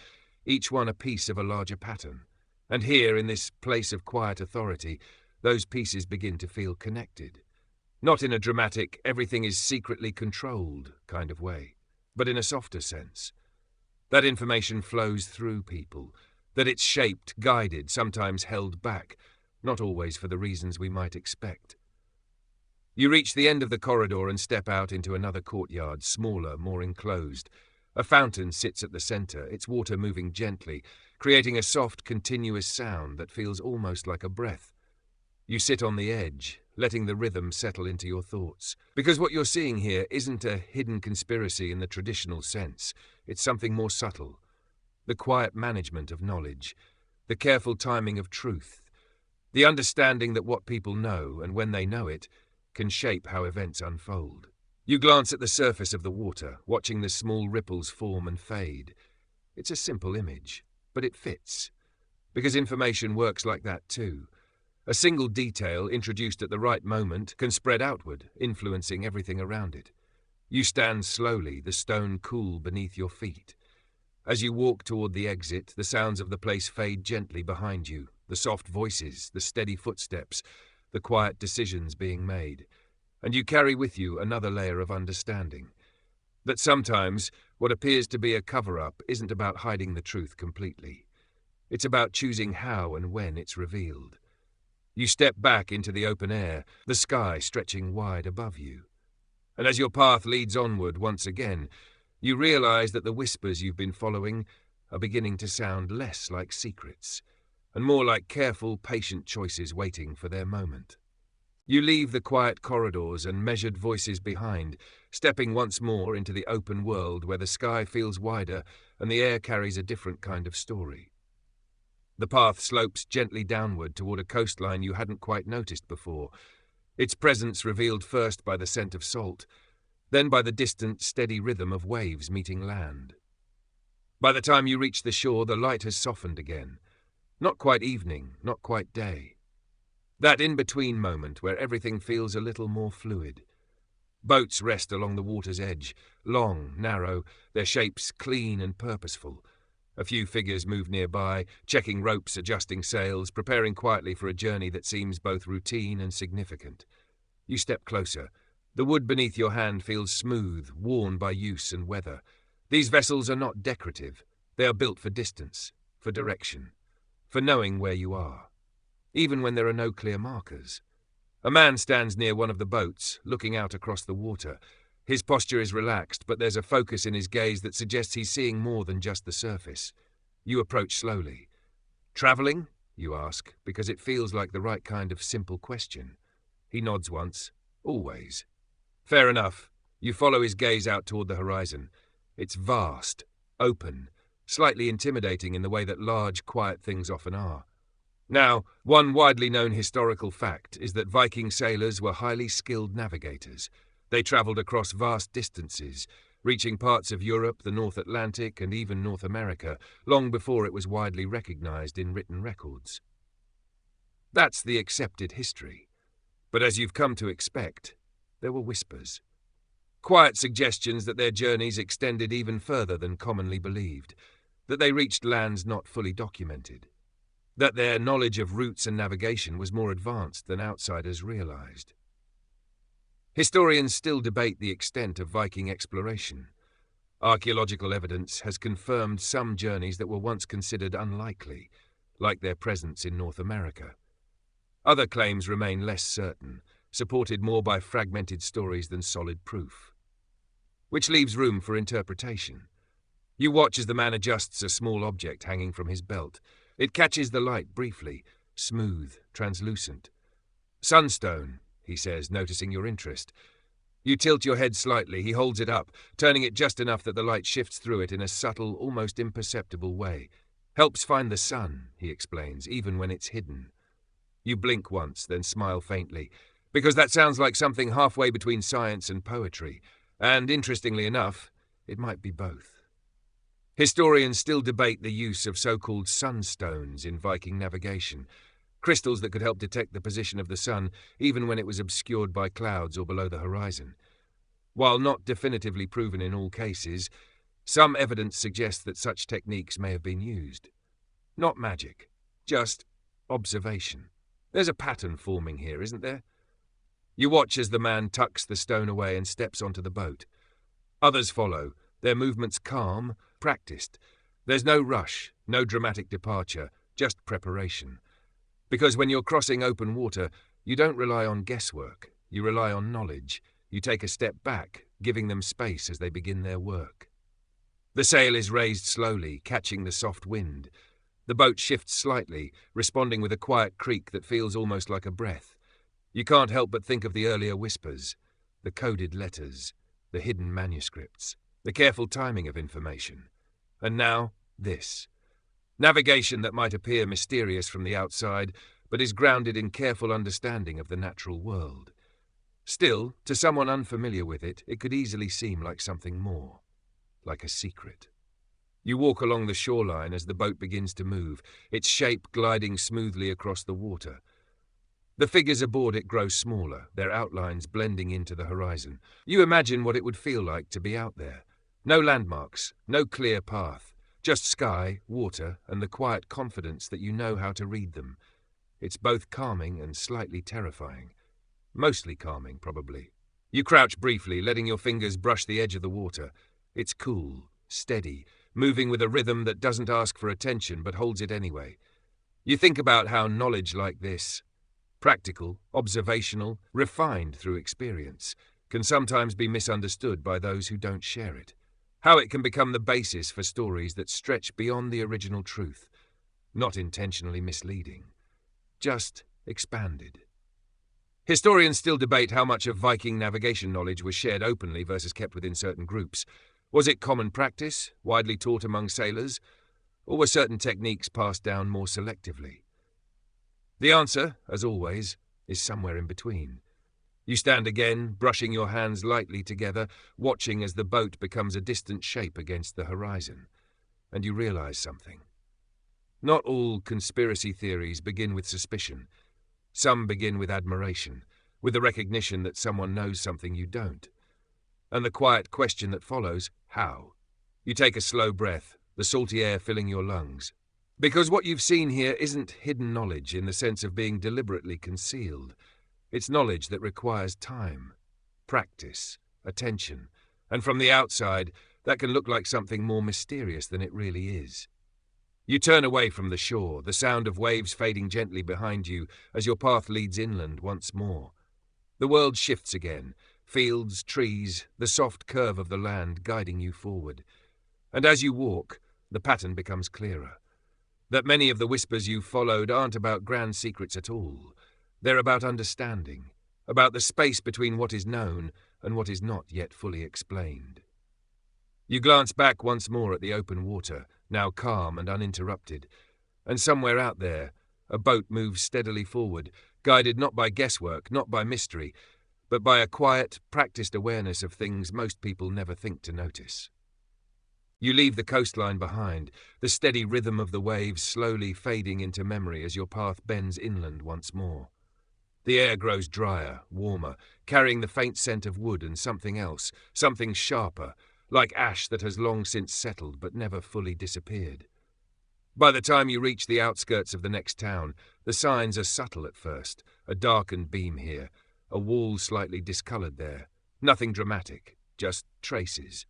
each one a piece of a larger pattern. And here, in this place of quiet authority, those pieces begin to feel connected. Not in a dramatic, everything is secretly controlled kind of way, but in a softer sense. That information flows through people, that it's shaped, guided, sometimes held back, not always for the reasons we might expect. You reach the end of the corridor and step out into another courtyard, smaller, more enclosed. A fountain sits at the center, its water moving gently, creating a soft, continuous sound that feels almost like a breath. You sit on the edge, letting the rhythm settle into your thoughts. Because what you're seeing here isn't a hidden conspiracy in the traditional sense. It's something more subtle. The quiet management of knowledge, the careful timing of truth, the understanding that what people know, and when they know it, can shape how events unfold. You glance at the surface of the water, watching the small ripples form and fade. It's a simple image, but it fits. Because information works like that too. A single detail, introduced at the right moment, can spread outward, influencing everything around it. You stand slowly, the stone cool beneath your feet. As you walk toward the exit, the sounds of the place fade gently behind you, the soft voices, the steady footsteps, the quiet decisions being made. And you carry with you another layer of understanding. That sometimes what appears to be a cover-up isn't about hiding the truth completely. It's about choosing how and when it's revealed. You step back into the open air, the sky stretching wide above you. And as your path leads onward once again, you realize that the whispers you've been following are beginning to sound less like secrets, and more like careful, patient choices waiting for their moment. You leave the quiet corridors and measured voices behind, stepping once more into the open world where the sky feels wider and the air carries a different kind of story. The path slopes gently downward toward a coastline you hadn't quite noticed before, its presence revealed first by the scent of salt, then by the distant, steady rhythm of waves meeting land. By the time you reach the shore, the light has softened again. Not quite evening, not quite day. That in-between moment where everything feels a little more fluid. Boats rest along the water's edge, long, narrow, their shapes clean and purposeful. A few figures move nearby, checking ropes, adjusting sails, preparing quietly for a journey that seems both routine and significant. You step closer. The wood beneath your hand feels smooth, worn by use and weather. These vessels are not decorative. They are built for distance, for direction, for knowing where you are, even when there are no clear markers. A man stands near one of the boats, looking out across the water. His posture is relaxed, but there's a focus in his gaze that suggests he's seeing more than just the surface. You approach slowly. "Traveling?" you ask, because it feels like the right kind of simple question. He nods once. "Always." "Fair enough." You follow his gaze out toward the horizon. It's vast, open, slightly intimidating in the way that large, quiet things often are. Now, one widely known historical fact is that Viking sailors were highly skilled navigators. They travelled across vast distances, reaching parts of Europe, the North Atlantic, and even North America, long before it was widely recognized in written records. That's the accepted history. But as you've come to expect, there were whispers. Quiet suggestions that their journeys extended even further than commonly believed, that they reached lands not fully documented, that their knowledge of routes and navigation was more advanced than outsiders realized. Historians still debate the extent of Viking exploration. Archaeological evidence has confirmed some journeys that were once considered unlikely, like their presence in North America. Other claims remain less certain, supported more by fragmented stories than solid proof. Which leaves room for interpretation. You watch as the man adjusts a small object hanging from his belt. It catches the light briefly, smooth, translucent. "Sunstone," he says, noticing your interest. You tilt your head slightly, he holds it up, turning it just enough that the light shifts through it in a subtle, almost imperceptible way. Helps find the sun, he explains, even when it's hidden. You blink once, then smile faintly, because that sounds like something halfway between science and poetry, and interestingly enough, it might be both. Historians still debate the use of so-called sunstones in Viking navigation, crystals that could help detect the position of the sun even when it was obscured by clouds or below the horizon. While not definitively proven in all cases, some evidence suggests that such techniques may have been used. Not magic, just observation. There's a pattern forming here, isn't there? You watch as the man tucks the stone away and steps onto the boat. Others follow, their movements calm, practiced. There's no rush, no dramatic departure, just preparation. Because when you're crossing open water, you don't rely on guesswork, you rely on knowledge. You take a step back, giving them space as they begin their work. The sail is raised slowly, catching the soft wind. The boat shifts slightly, responding with a quiet creak that feels almost like a breath. You can't help but think of the earlier whispers, the coded letters, the hidden manuscripts, the careful timing of information. And now, this. Navigation that might appear mysterious from the outside, but is grounded in careful understanding of the natural world. Still, to someone unfamiliar with it, it could easily seem like something more, like a secret. You walk along the shoreline as the boat begins to move, its shape gliding smoothly across the water. The figures aboard it grow smaller, their outlines blending into the horizon. You imagine what it would feel like to be out there. No landmarks, no clear path. Just sky, water, and the quiet confidence that you know how to read them. It's both calming and slightly terrifying. Mostly calming, probably. You crouch briefly, letting your fingers brush the edge of the water. It's cool, steady, moving with a rhythm that doesn't ask for attention but holds it anyway. You think about how knowledge like this, practical, observational, refined through experience, can sometimes be misunderstood by those who don't share it. How it can become the basis for stories that stretch beyond the original truth, not intentionally misleading, just expanded. Historians still debate how much of Viking navigation knowledge was shared openly versus kept within certain groups. Was it common practice, widely taught among sailors, or were certain techniques passed down more selectively? The answer, as always, is somewhere in between. You stand again, brushing your hands lightly together, watching as the boat becomes a distant shape against the horizon, and you realize something. Not all conspiracy theories begin with suspicion. Some begin with admiration, with the recognition that someone knows something you don't. And the quiet question that follows, how? You take a slow breath, the salty air filling your lungs. Because what you've seen here isn't hidden knowledge in the sense of being deliberately concealed. It's knowledge that requires time, practice, attention, and from the outside, that can look like something more mysterious than it really is. You turn away from the shore, the sound of waves fading gently behind you as your path leads inland once more. The world shifts again, fields, trees, the soft curve of the land guiding you forward. And as you walk, the pattern becomes clearer. That many of the whispers you've followed aren't about grand secrets at all. They're about understanding, about the space between what is known and what is not yet fully explained. You glance back once more at the open water, now calm and uninterrupted, and somewhere out there, a boat moves steadily forward, guided not by guesswork, not by mystery, but by a quiet, practiced awareness of things most people never think to notice. You leave the coastline behind, the steady rhythm of the waves slowly fading into memory as your path bends inland once more. The air grows drier, warmer, carrying the faint scent of wood and something else, something sharper, like ash that has long since settled but never fully disappeared. By the time you reach the outskirts of the next town, the signs are subtle at first, a darkened beam here, a wall slightly discoloured there. Nothing dramatic, just traces.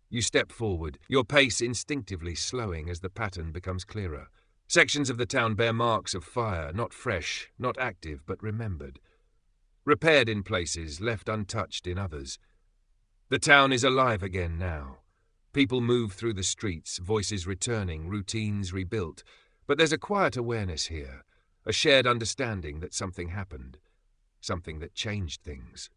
You step forward, your pace instinctively slowing as the pattern becomes clearer. Sections of the town bear marks of fire, not fresh, not active, but remembered. Repaired in places, left untouched in others. The town is alive again now. People move through the streets, voices returning, routines rebuilt. But there's a quiet awareness here, a shared understanding that something happened, something that changed things.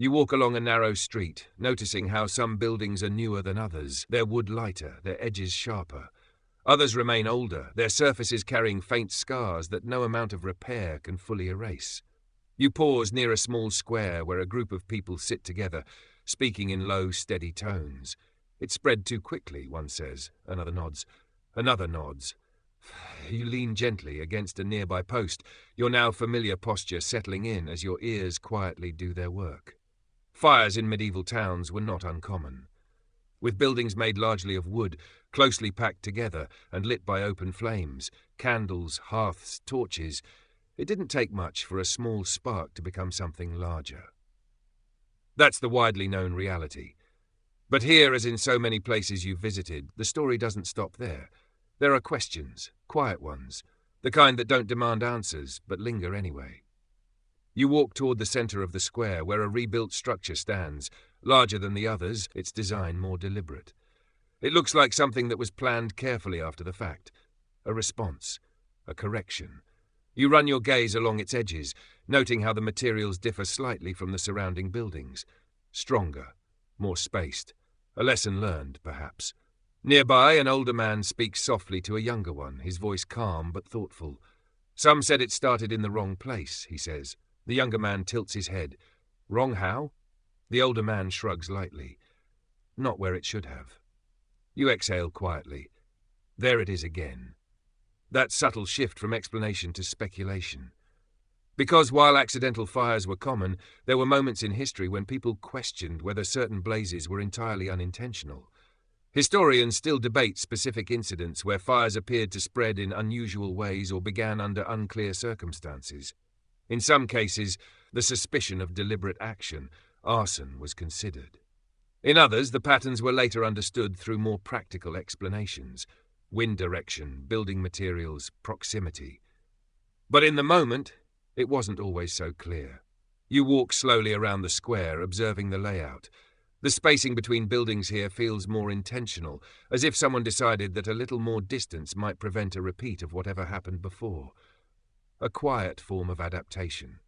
You walk along a narrow street, noticing how some buildings are newer than others, their wood lighter, their edges sharper. Others remain older, their surfaces carrying faint scars that no amount of repair can fully erase. You pause near a small square where a group of people sit together, speaking in low, steady tones. It's spread too quickly, one says. Another nods. Another nods. You lean gently against a nearby post, your now familiar posture settling in as your ears quietly do their work. Fires in medieval towns were not uncommon. With buildings made largely of wood, closely packed together and lit by open flames, candles, hearths, torches, it didn't take much for a small spark to become something larger. That's the widely known reality. But here, as in so many places you've visited, the story doesn't stop there. There are questions, quiet ones, the kind that don't demand answers, but linger anyway. You walk toward the center of the square where a rebuilt structure stands, larger than the others, its design more deliberate. It looks like something that was planned carefully after the fact. A response, a correction. You run your gaze along its edges, noting how the materials differ slightly from the surrounding buildings. Stronger, more spaced. A lesson learned, perhaps. Nearby, an older man speaks softly to a younger one, his voice calm but thoughtful. Some said it started in the wrong place, he says. The younger man tilts his head. Wrong how? The older man shrugs lightly. Not where it should have. You exhale quietly. There it is again. That subtle shift from explanation to speculation. Because while accidental fires were common, there were moments in history when people questioned whether certain blazes were entirely unintentional. Historians still debate specific incidents where fires appeared to spread in unusual ways or began under unclear circumstances. In some cases, the suspicion of deliberate action, arson, was considered. In others, the patterns were later understood through more practical explanations. Wind direction, building materials, proximity. But in the moment, it wasn't always so clear. You walk slowly around the square, observing the layout. The spacing between buildings here feels more intentional, as if someone decided that a little more distance might prevent a repeat of whatever happened before. A quiet form of adaptation.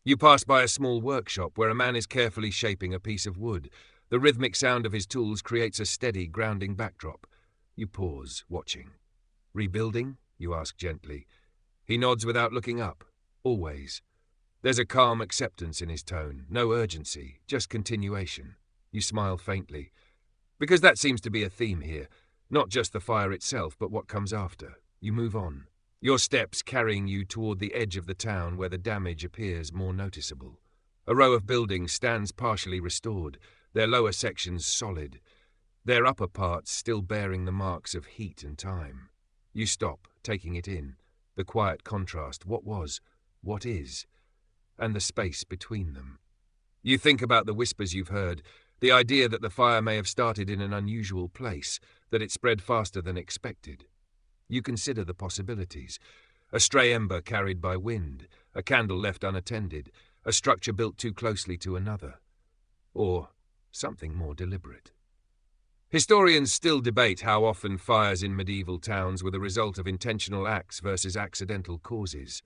You pass by a small workshop where a man is carefully shaping a piece of wood. The rhythmic sound of his tools creates a steady, grounding backdrop. You pause, watching. Rebuilding? You ask gently. He nods without looking up. Always. There's a calm acceptance in his tone, no urgency, just continuation. You smile faintly. Because that seems to be a theme here. Not just the fire itself, but what comes after. You move on. Your steps carrying you toward the edge of the town where the damage appears more noticeable. A row of buildings stands partially restored, their lower sections solid, their upper parts still bearing the marks of heat and time. You stop, taking it in. The quiet contrast, what was, what is, and the space between them. You think about the whispers you've heard, the idea that the fire may have started in an unusual place, that it spread faster than expected. You consider the possibilities. A stray ember carried by wind, a candle left unattended, a structure built too closely to another. Or something more deliberate. Historians still debate how often fires in medieval towns were the result of intentional acts versus accidental causes.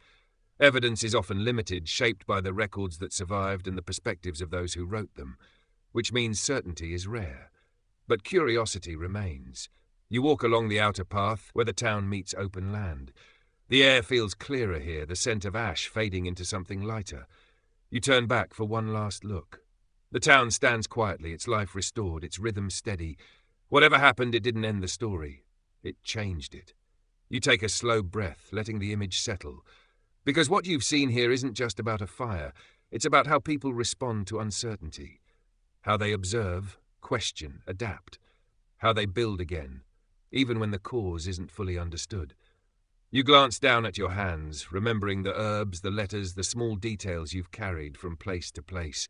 Evidence is often limited, shaped by the records that survived and the perspectives of those who wrote them, which means certainty is rare. But curiosity remains. You walk along the outer path where the town meets open land. The air feels clearer here, the scent of ash fading into something lighter. You turn back for one last look. The town stands quietly, its life restored, its rhythm steady. Whatever happened, it didn't end the story. It changed it. You take a slow breath, letting the image settle. Because what you've seen here isn't just about a fire. It's about how people respond to uncertainty. How they observe, question, adapt. How they build again, even when the cause isn't fully understood. You glance down at your hands, remembering the herbs, the letters, the small details you've carried from place to place.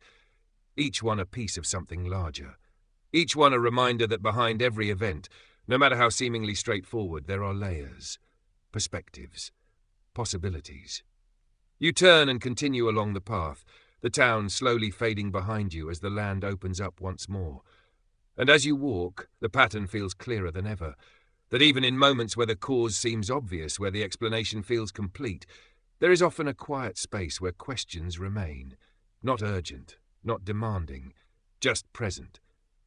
Each one a piece of something larger. Each one a reminder that behind every event, no matter how seemingly straightforward, there are layers, perspectives, possibilities. You turn and continue along the path, the town slowly fading behind you as the land opens up once more. And as you walk, the pattern feels clearer than ever, that even in moments where the cause seems obvious, where the explanation feels complete, there is often a quiet space where questions remain, not urgent, not demanding, just present,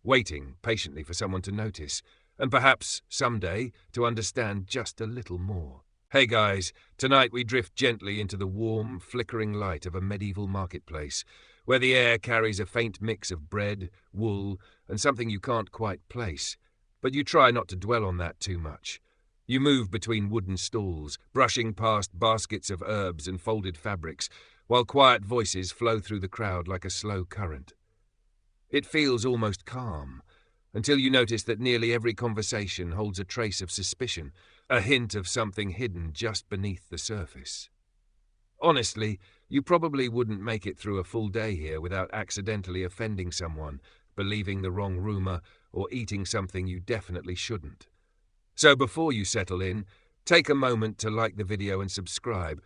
waiting patiently for someone to notice, and perhaps, someday, to understand just a little more. Hey guys, tonight we drift gently into the warm, flickering light of a medieval marketplace, where the air carries a faint mix of bread, wool, and something you can't quite place. But you try not to dwell on that too much. You move between wooden stalls, brushing past baskets of herbs and folded fabrics, while quiet voices flow through the crowd like a slow current. It feels almost calm, until you notice that nearly every conversation holds a trace of suspicion, a hint of something hidden just beneath the surface. Honestly, you probably wouldn't make it through a full day here without accidentally offending someone, believing the wrong rumor, or eating something you definitely shouldn't. So before you settle in, take a moment to like the video and subscribe,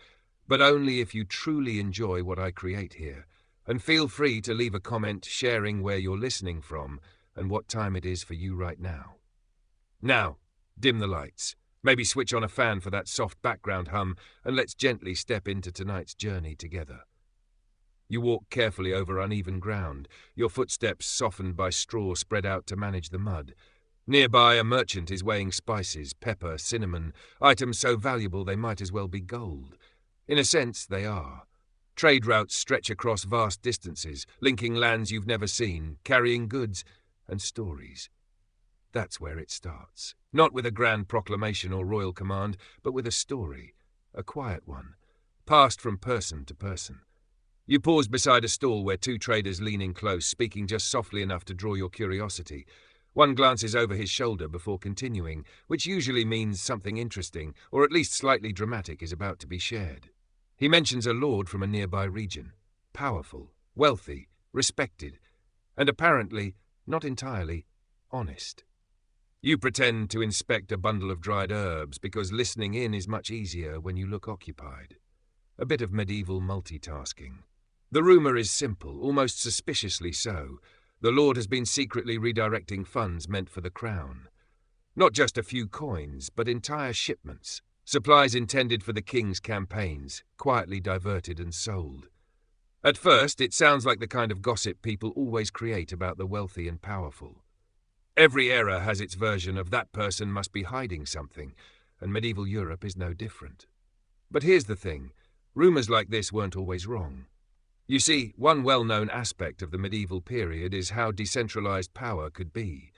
but only if you truly enjoy what I create here, and feel free to leave a comment sharing where you're listening from and what time it is for you right now. Now, dim the lights, maybe switch on a fan for that soft background hum, and let's gently step into tonight's journey together. You walk carefully over uneven ground, your footsteps softened by straw spread out to manage the mud. Nearby, a merchant is weighing spices, pepper, cinnamon, items so valuable they might as well be gold. In a sense, they are. Trade routes stretch across vast distances, linking lands you've never seen, carrying goods and stories. That's where it starts. Not with a grand proclamation or royal command, but with a story, a quiet one, passed from person to person. You pause beside a stall where two traders lean in close, speaking just softly enough to draw your curiosity. One glances over his shoulder before continuing, which usually means something interesting, or at least slightly dramatic, is about to be shared. He mentions a lord from a nearby region, powerful, wealthy, respected, and apparently, not entirely, honest. You pretend to inspect a bundle of dried herbs because listening in is much easier when you look occupied. A bit of medieval multitasking. The rumor is simple, almost suspiciously so. The Lord has been secretly redirecting funds meant for the crown. Not just a few coins, but entire shipments. Supplies intended for the king's campaigns, quietly diverted and sold. At first, it sounds like the kind of gossip people always create about the wealthy and powerful. Every era has its version of that person must be hiding something, and medieval Europe is no different. But here's the thing, rumors like this weren't always wrong. You see, one well-known aspect of the medieval period is how decentralized power could be.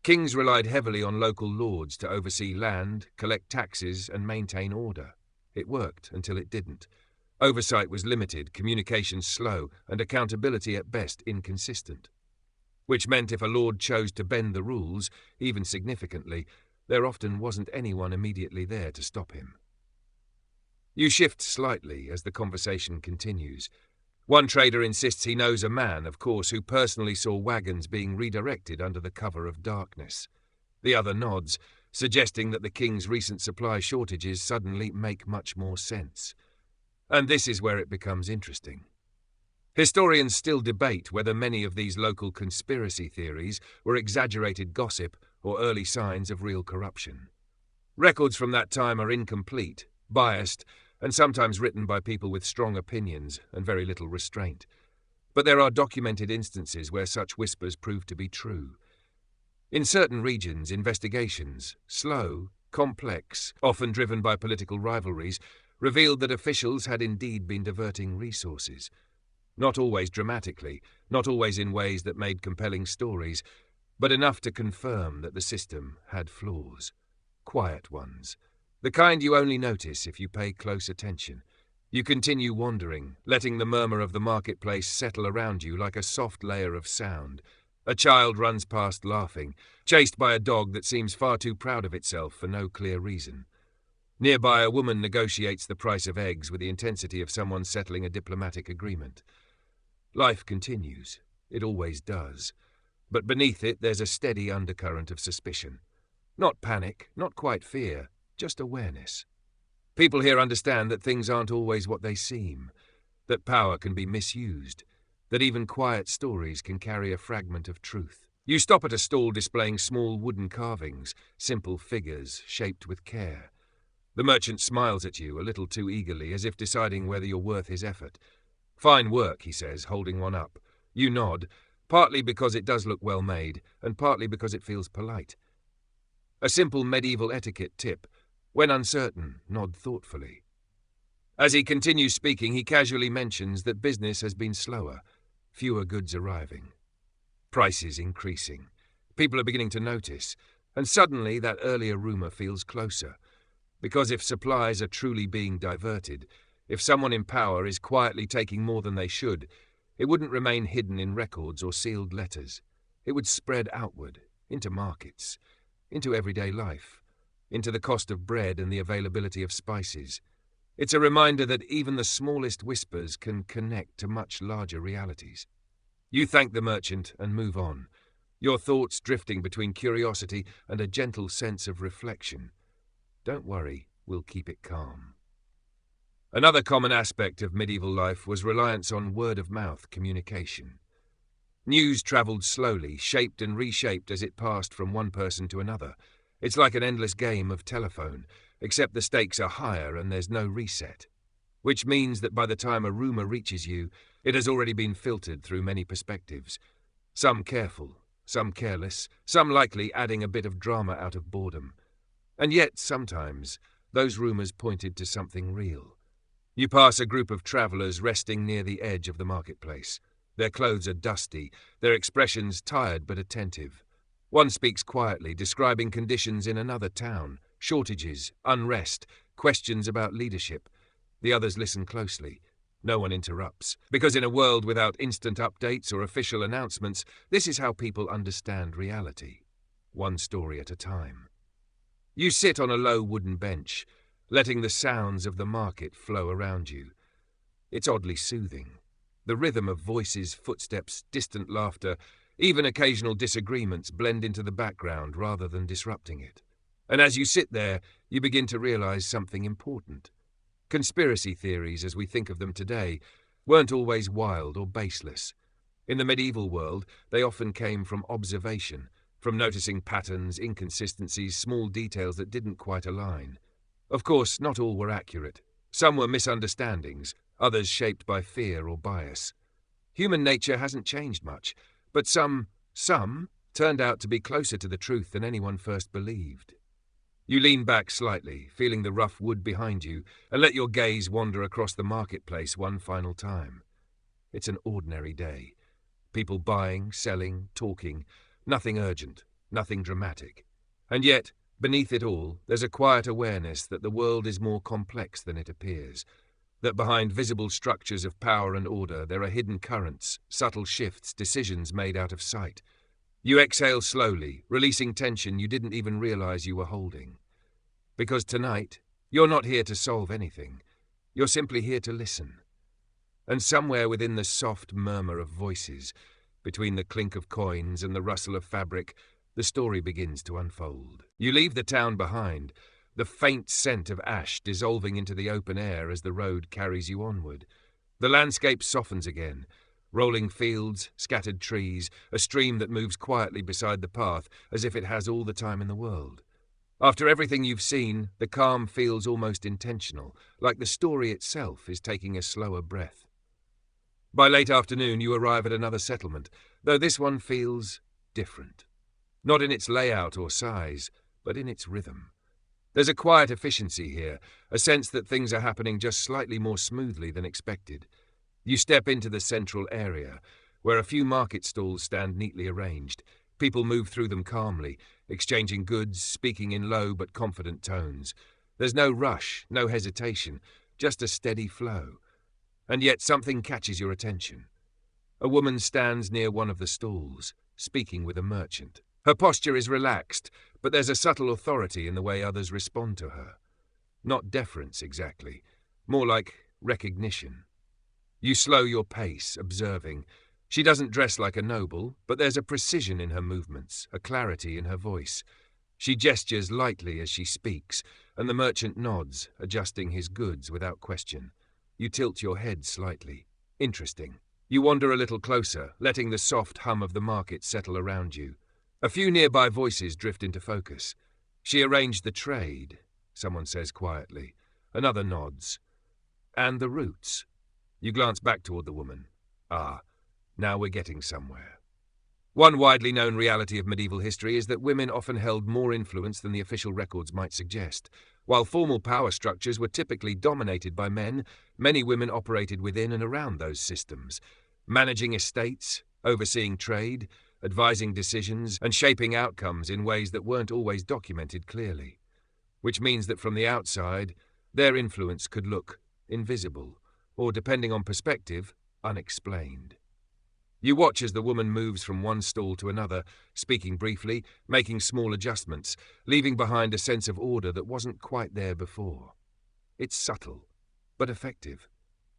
Kings relied heavily on local lords to oversee land, collect taxes, and maintain order. It worked until it didn't. Oversight was limited, communication slow, and accountability at best inconsistent. Which meant if a lord chose to bend the rules, even significantly, there often wasn't anyone immediately there to stop him. You shift slightly as the conversation continues. One trader insists he knows a man, of course, who personally saw wagons being redirected under the cover of darkness. The other nods, suggesting that the king's recent supply shortages suddenly make much more sense. And this is where it becomes interesting. Historians still debate whether many of these local conspiracy theories were exaggerated gossip or early signs of real corruption. Records from that time are incomplete, biased, and sometimes written by people with strong opinions and very little restraint. But there are documented instances where such whispers prove to be true. In certain regions, investigations, slow, complex, often driven by political rivalries, revealed that officials had indeed been diverting resources. Not always dramatically, not always in ways that made compelling stories, but enough to confirm that the system had flaws. Quiet ones. The kind you only notice if you pay close attention. You continue wandering, letting the murmur of the marketplace settle around you like a soft layer of sound. A child runs past laughing, chased by a dog that seems far too proud of itself for no clear reason. Nearby, a woman negotiates the price of eggs with the intensity of someone settling a diplomatic agreement. Life continues. It always does. But beneath it, there's a steady undercurrent of suspicion. Not panic, not quite fear, just awareness. People here understand that things aren't always what they seem, that power can be misused, that even quiet stories can carry a fragment of truth. You stop at a stall displaying small wooden carvings, simple figures shaped with care. The merchant smiles at you a little too eagerly, as if deciding whether you're worth his effort. "Fine work," he says, holding one up. You nod, partly because it does look well made, and partly because it feels polite. A simple medieval etiquette tip: when uncertain, nod thoughtfully. As he continues speaking, he casually mentions that business has been slower, fewer goods arriving, prices increasing. People are beginning to notice, and suddenly that earlier rumour feels closer. Because if supplies are truly being diverted, if someone in power is quietly taking more than they should, it wouldn't remain hidden in records or sealed letters. It would spread outward, into markets, into everyday life, into the cost of bread and the availability of spices. It's a reminder that even the smallest whispers can connect to much larger realities. You thank the merchant and move on, your thoughts drifting between curiosity and a gentle sense of reflection. Don't worry, we'll keep it calm. Another common aspect of medieval life was reliance on word-of-mouth communication. News travelled slowly, shaped and reshaped as it passed from one person to another. It's like an endless game of telephone, except the stakes are higher and there's no reset. Which means that by the time a rumour reaches you, it has already been filtered through many perspectives. Some careful, some careless, some likely adding a bit of drama out of boredom. And yet, sometimes, those rumours pointed to something real. You pass a group of travellers resting near the edge of the marketplace. Their clothes are dusty, their expressions tired but attentive. One speaks quietly, describing conditions in another town, shortages, unrest, questions about leadership. The others listen closely. No one interrupts, because in a world without instant updates or official announcements, this is how people understand reality, one story at a time. You sit on a low wooden bench, letting the sounds of the market flow around you. It's oddly soothing. The rhythm of voices, footsteps, distant laughter, even occasional disagreements blend into the background rather than disrupting it. And as you sit there, you begin to realize something important. Conspiracy theories, as we think of them today, weren't always wild or baseless. In the medieval world, they often came from observation, from noticing patterns, inconsistencies, small details that didn't quite align. Of course, not all were accurate. Some were misunderstandings, others shaped by fear or bias. Human nature hasn't changed much, but some turned out to be closer to the truth than anyone first believed. You lean back slightly, feeling the rough wood behind you, and let your gaze wander across the marketplace one final time. It's an ordinary day. People buying, selling, talking, nothing urgent, nothing dramatic. And yet, beneath it all, there's a quiet awareness that the world is more complex than it appears, that behind visible structures of power and order there are hidden currents, subtle shifts, decisions made out of sight. You exhale slowly, releasing tension you didn't even realize you were holding. Because tonight, you're not here to solve anything. You're simply here to listen. And somewhere within the soft murmur of voices, between the clink of coins and the rustle of fabric, the story begins to unfold. You leave the town behind, the faint scent of ash dissolving into the open air as the road carries you onward. The landscape softens again. Rolling fields, scattered trees, a stream that moves quietly beside the path as if it has all the time in the world. After everything you've seen, the calm feels almost intentional, like the story itself is taking a slower breath. By late afternoon, you arrive at another settlement, though this one feels different. Not in its layout or size, but in its rhythm. There's a quiet efficiency here, a sense that things are happening just slightly more smoothly than expected. You step into the central area, where a few market stalls stand neatly arranged. People move through them calmly, exchanging goods, speaking in low but confident tones. There's no rush, no hesitation, just a steady flow. And yet something catches your attention. A woman stands near one of the stalls, speaking with a merchant. Her posture is relaxed, but there's a subtle authority in the way others respond to her. Not deference exactly, more like recognition. You slow your pace, observing. She doesn't dress like a noble, but there's a precision in her movements, a clarity in her voice. She gestures lightly as she speaks, and the merchant nods, adjusting his goods without question. You tilt your head slightly. Interesting. You wander a little closer, letting the soft hum of the market settle around you. A few nearby voices drift into focus. She arranged the trade, someone says quietly. Another nods. And the roots. You glance back toward the woman. Ah, Now we're getting somewhere. One widely known reality of medieval history is that women often held more influence than the official records might suggest. While formal power structures were typically dominated by men, many women operated within and around those systems, managing estates, overseeing trade, advising decisions, and shaping outcomes in ways that weren't always documented clearly. Which means that from the outside, their influence could look invisible, or depending on perspective, unexplained. You watch as the woman moves from one stall to another, speaking briefly, making small adjustments, leaving behind a sense of order that wasn't quite there before. It's subtle, but effective.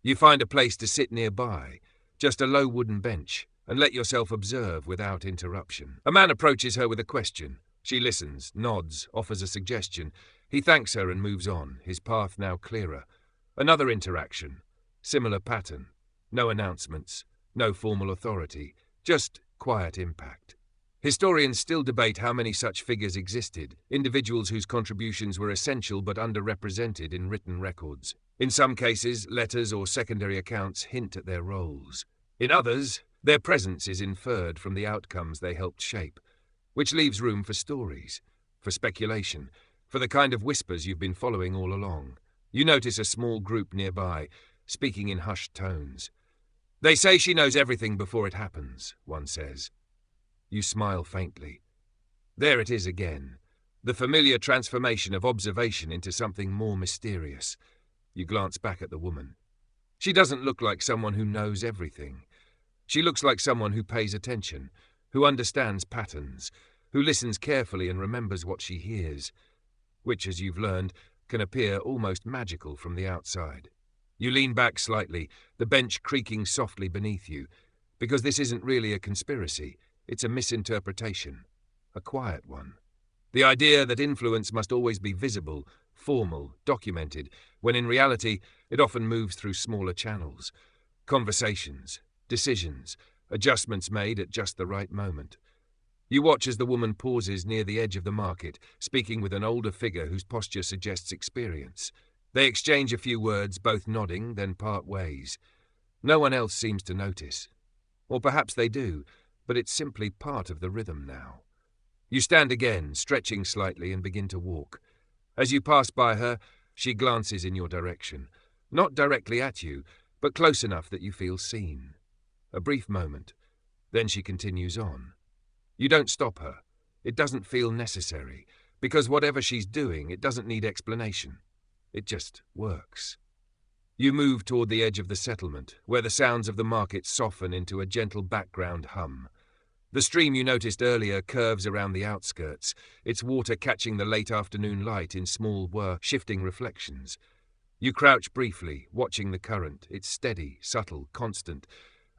You find a place to sit nearby, just a low wooden bench, and let yourself observe without interruption. A man approaches her with a question. She listens, nods, offers a suggestion. He thanks her and moves on, his path now clearer. Another interaction. Similar pattern. No announcements. No formal authority, just quiet impact. Historians still debate how many such figures existed, individuals whose contributions were essential but underrepresented in written records. In some cases, letters or secondary accounts hint at their roles. In others, their presence is inferred from the outcomes they helped shape, which leaves room for stories, for speculation, for the kind of whispers you've been following all along. You notice a small group nearby, speaking in hushed tones. They say she knows everything before it happens, one says. You smile faintly. There it is again, the familiar transformation of observation into something more mysterious. You glance back at the woman. She doesn't look like someone who knows everything. She looks like someone who pays attention, who understands patterns, who listens carefully and remembers what she hears, which, as you've learned, can appear almost magical from the outside. You lean back slightly, the bench creaking softly beneath you, because this isn't really a conspiracy, it's a misinterpretation, a quiet one. The idea that influence must always be visible, formal, documented, when in reality it often moves through smaller channels. Conversations, decisions, adjustments made at just the right moment. You watch as the woman pauses near the edge of the market, speaking with an older figure whose posture suggests experience. They exchange a few words, both nodding, then part ways. No one else seems to notice. Or perhaps they do, but it's simply part of the rhythm now. You stand again, stretching slightly, and begin to walk. As you pass by her, she glances in your direction. Not directly at you, but close enough that you feel seen. A brief moment. Then she continues on. You don't stop her. It doesn't feel necessary, because whatever she's doing, it doesn't need explanation. It just works. You move toward the edge of the settlement, where the sounds of the market soften into a gentle background hum. The stream you noticed earlier curves around the outskirts, its water catching the late afternoon light in small shifting reflections. You crouch briefly, watching the current. It's steady, subtle, constant,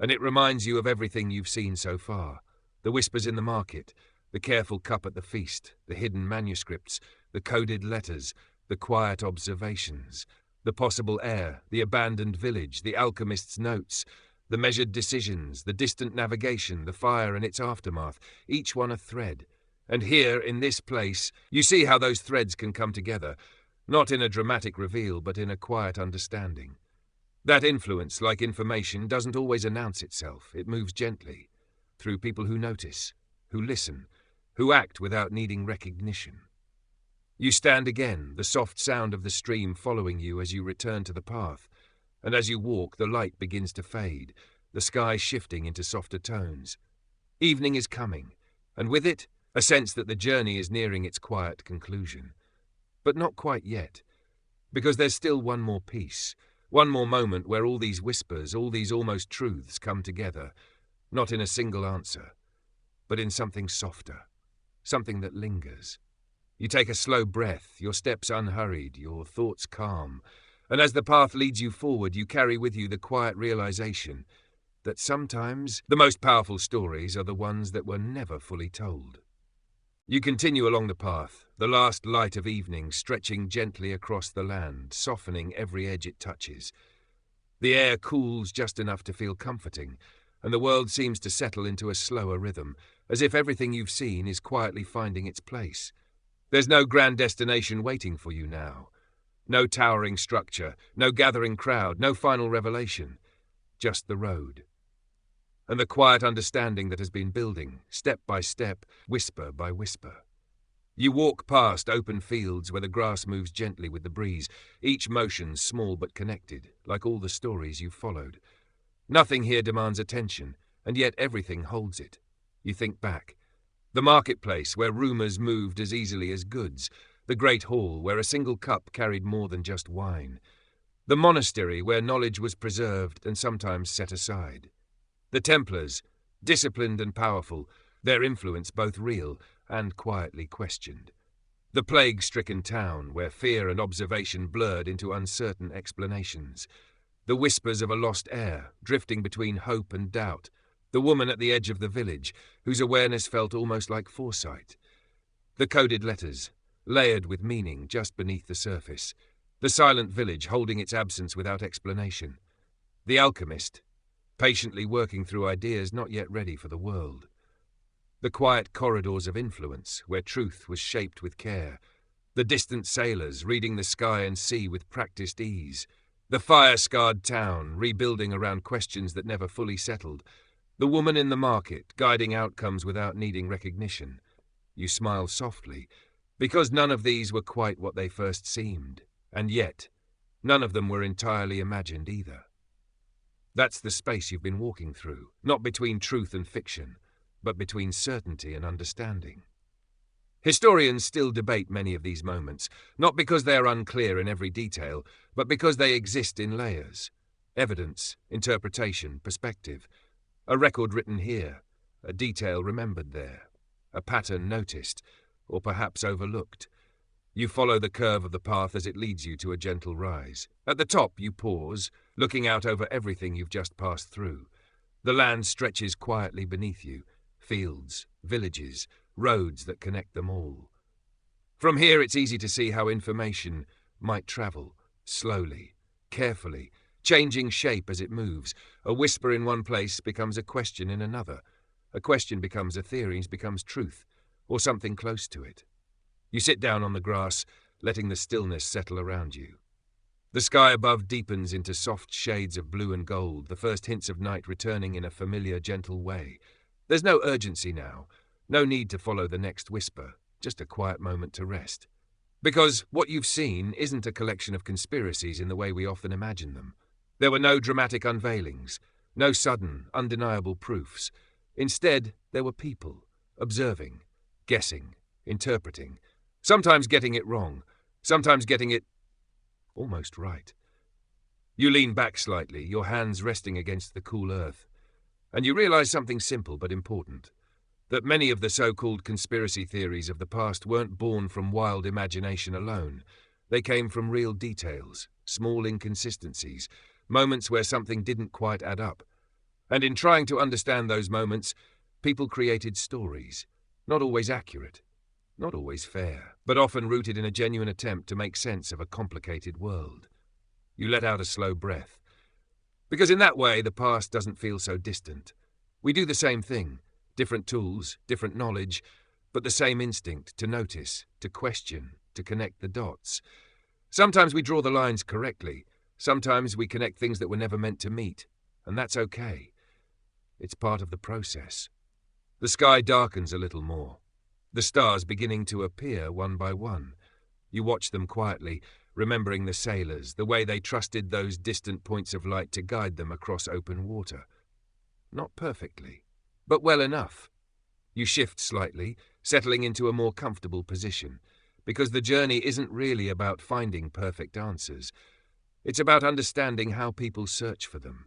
and it reminds you of everything you've seen so far. The whispers in the market, the careful cup at the feast, the hidden manuscripts, the coded letters, the quiet observations, the possible heir, the abandoned village, the alchemist's notes, the measured decisions, the distant navigation, the fire and its aftermath, each one a thread. And here, in this place, you see how those threads can come together, not in a dramatic reveal, but in a quiet understanding. That influence, like information, doesn't always announce itself. It moves gently, through people who notice, who listen, who act without needing recognition. You stand again, the soft sound of the stream following you as you return to the path, and as you walk, the light begins to fade, the sky shifting into softer tones. Evening is coming, and with it, a sense that the journey is nearing its quiet conclusion. But not quite yet, because there's still one more piece, one more moment where all these whispers, all these almost truths come together, not in a single answer, but in something softer, something that lingers. You take a slow breath, your steps unhurried, your thoughts calm, and as the path leads you forward, you carry with you the quiet realization that sometimes the most powerful stories are the ones that were never fully told. You continue along the path, the last light of evening stretching gently across the land, softening every edge it touches. The air cools just enough to feel comforting, and the world seems to settle into a slower rhythm, as if everything you've seen is quietly finding its place. There's no grand destination waiting for you now. No towering structure, no gathering crowd, no final revelation. Just the road. and the quiet understanding that has been building, step by step, whisper by whisper. You walk past open fields where the grass moves gently with the breeze, each motion small but connected, like all the stories you've followed. Nothing here demands attention, and yet everything holds it. You think back. The marketplace where rumours moved as easily as goods, the great hall where a single cup carried more than just wine, the monastery where knowledge was preserved and sometimes set aside, the Templars, disciplined and powerful, their influence both real and quietly questioned, the plague-stricken town where fear and observation blurred into uncertain explanations, the whispers of a lost heir drifting between hope and doubt, the woman at the edge of the village whose awareness felt almost like foresight, the coded letters, layered with meaning just beneath the surface, the silent village holding its absence without explanation, the alchemist, patiently working through ideas not yet ready for the world, the quiet corridors of influence where truth was shaped with care, the distant sailors reading the sky and sea with practiced ease, the fire-scarred town rebuilding around questions that never fully settled, the woman in the market guiding outcomes without needing recognition. You smile softly, because none of these were quite what they first seemed, and yet none of them were entirely imagined either. That's the space you've been walking through, not between truth and fiction, but between certainty and understanding. Historians still debate many of these moments, not because they are unclear in every detail, but because they exist in layers. Evidence, interpretation, perspective. A record written here, a detail remembered there, a pattern noticed, or perhaps overlooked. You follow the curve of the path as it leads you to a gentle rise. At the top you pause, looking out over everything you've just passed through. The land stretches quietly beneath you, fields, villages, roads that connect them all. From here it's easy to see how information might travel, slowly, carefully, changing shape as it moves. A whisper in one place becomes a question in another. A question becomes a theory, becomes truth, or something close to it. You sit down on the grass, letting the stillness settle around you. The sky above deepens into soft shades of blue and gold, the first hints of night returning in a familiar, gentle way. There's no urgency now, no need to follow the next whisper, just a quiet moment to rest. Because what you've seen isn't a collection of conspiracies in the way we often imagine them. There were no dramatic unveilings, no sudden, undeniable proofs. Instead, there were people, observing, guessing, interpreting, sometimes getting it wrong, sometimes getting it almost right. You lean back slightly, your hands resting against the cool earth, and you realize something simple but important, that many of the so-called conspiracy theories of the past weren't born from wild imagination alone. They came from real details, small inconsistencies, moments where something didn't quite add up. And in trying to understand those moments, people created stories, not always accurate, not always fair, but often rooted in a genuine attempt to make sense of a complicated world. You let out a slow breath, because in that way the past doesn't feel so distant. We do the same thing, different tools, different knowledge, but the same instinct to notice, to question, to connect the dots. Sometimes we draw the lines correctly, sometimes we connect things that were never meant to meet, and that's okay. It's part of the process. The sky darkens a little more, the stars beginning to appear one by one. You watch them quietly, remembering the sailors, the way they trusted those distant points of light to guide them across open water. Not perfectly, but well enough. You shift slightly, settling into a more comfortable position, because the journey isn't really about finding perfect answers. It's about understanding how people search for them,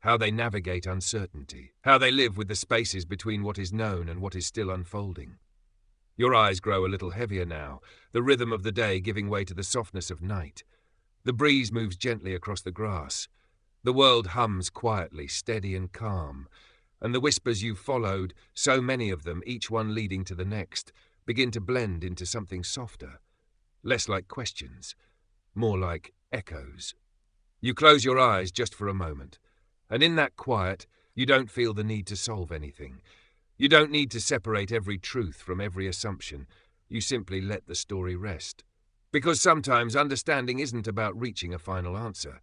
how they navigate uncertainty, how they live with the spaces between what is known and what is still unfolding. Your eyes grow a little heavier now, the rhythm of the day giving way to the softness of night. The breeze moves gently across the grass. The world hums quietly, steady and calm, and the whispers you've followed, so many of them, each one leading to the next, begin to blend into something softer, less like questions, more like echoes. You close your eyes just for a moment, and in that quiet, you don't feel the need to solve anything. You don't need to separate every truth from every assumption. You simply let the story rest. Because sometimes understanding isn't about reaching a final answer.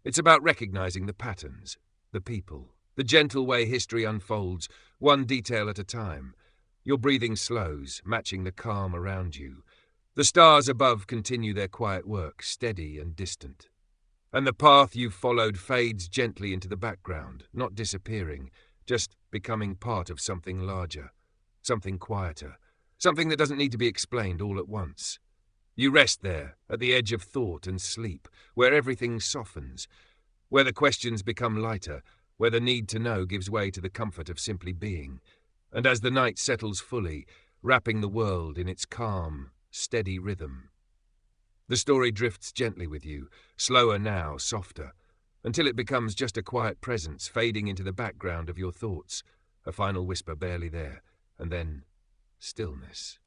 It's about recognizing the patterns, the people, The gentle way history unfolds, one detail at a time. Your breathing slows, matching the calm around you. The stars above continue their quiet work, steady and distant. And the path you've followed fades gently into the background, not disappearing, just becoming part of something larger, something quieter, something that doesn't need to be explained all at once. You rest there, at the edge of thought and sleep, where everything softens, where the questions become lighter, where the need to know gives way to the comfort of simply being. And as the night settles fully, wrapping the world in its calm, steady rhythm, the story drifts gently with you, slower now, softer, until it becomes just a quiet presence fading into the background of your thoughts, a final whisper barely there, and then stillness.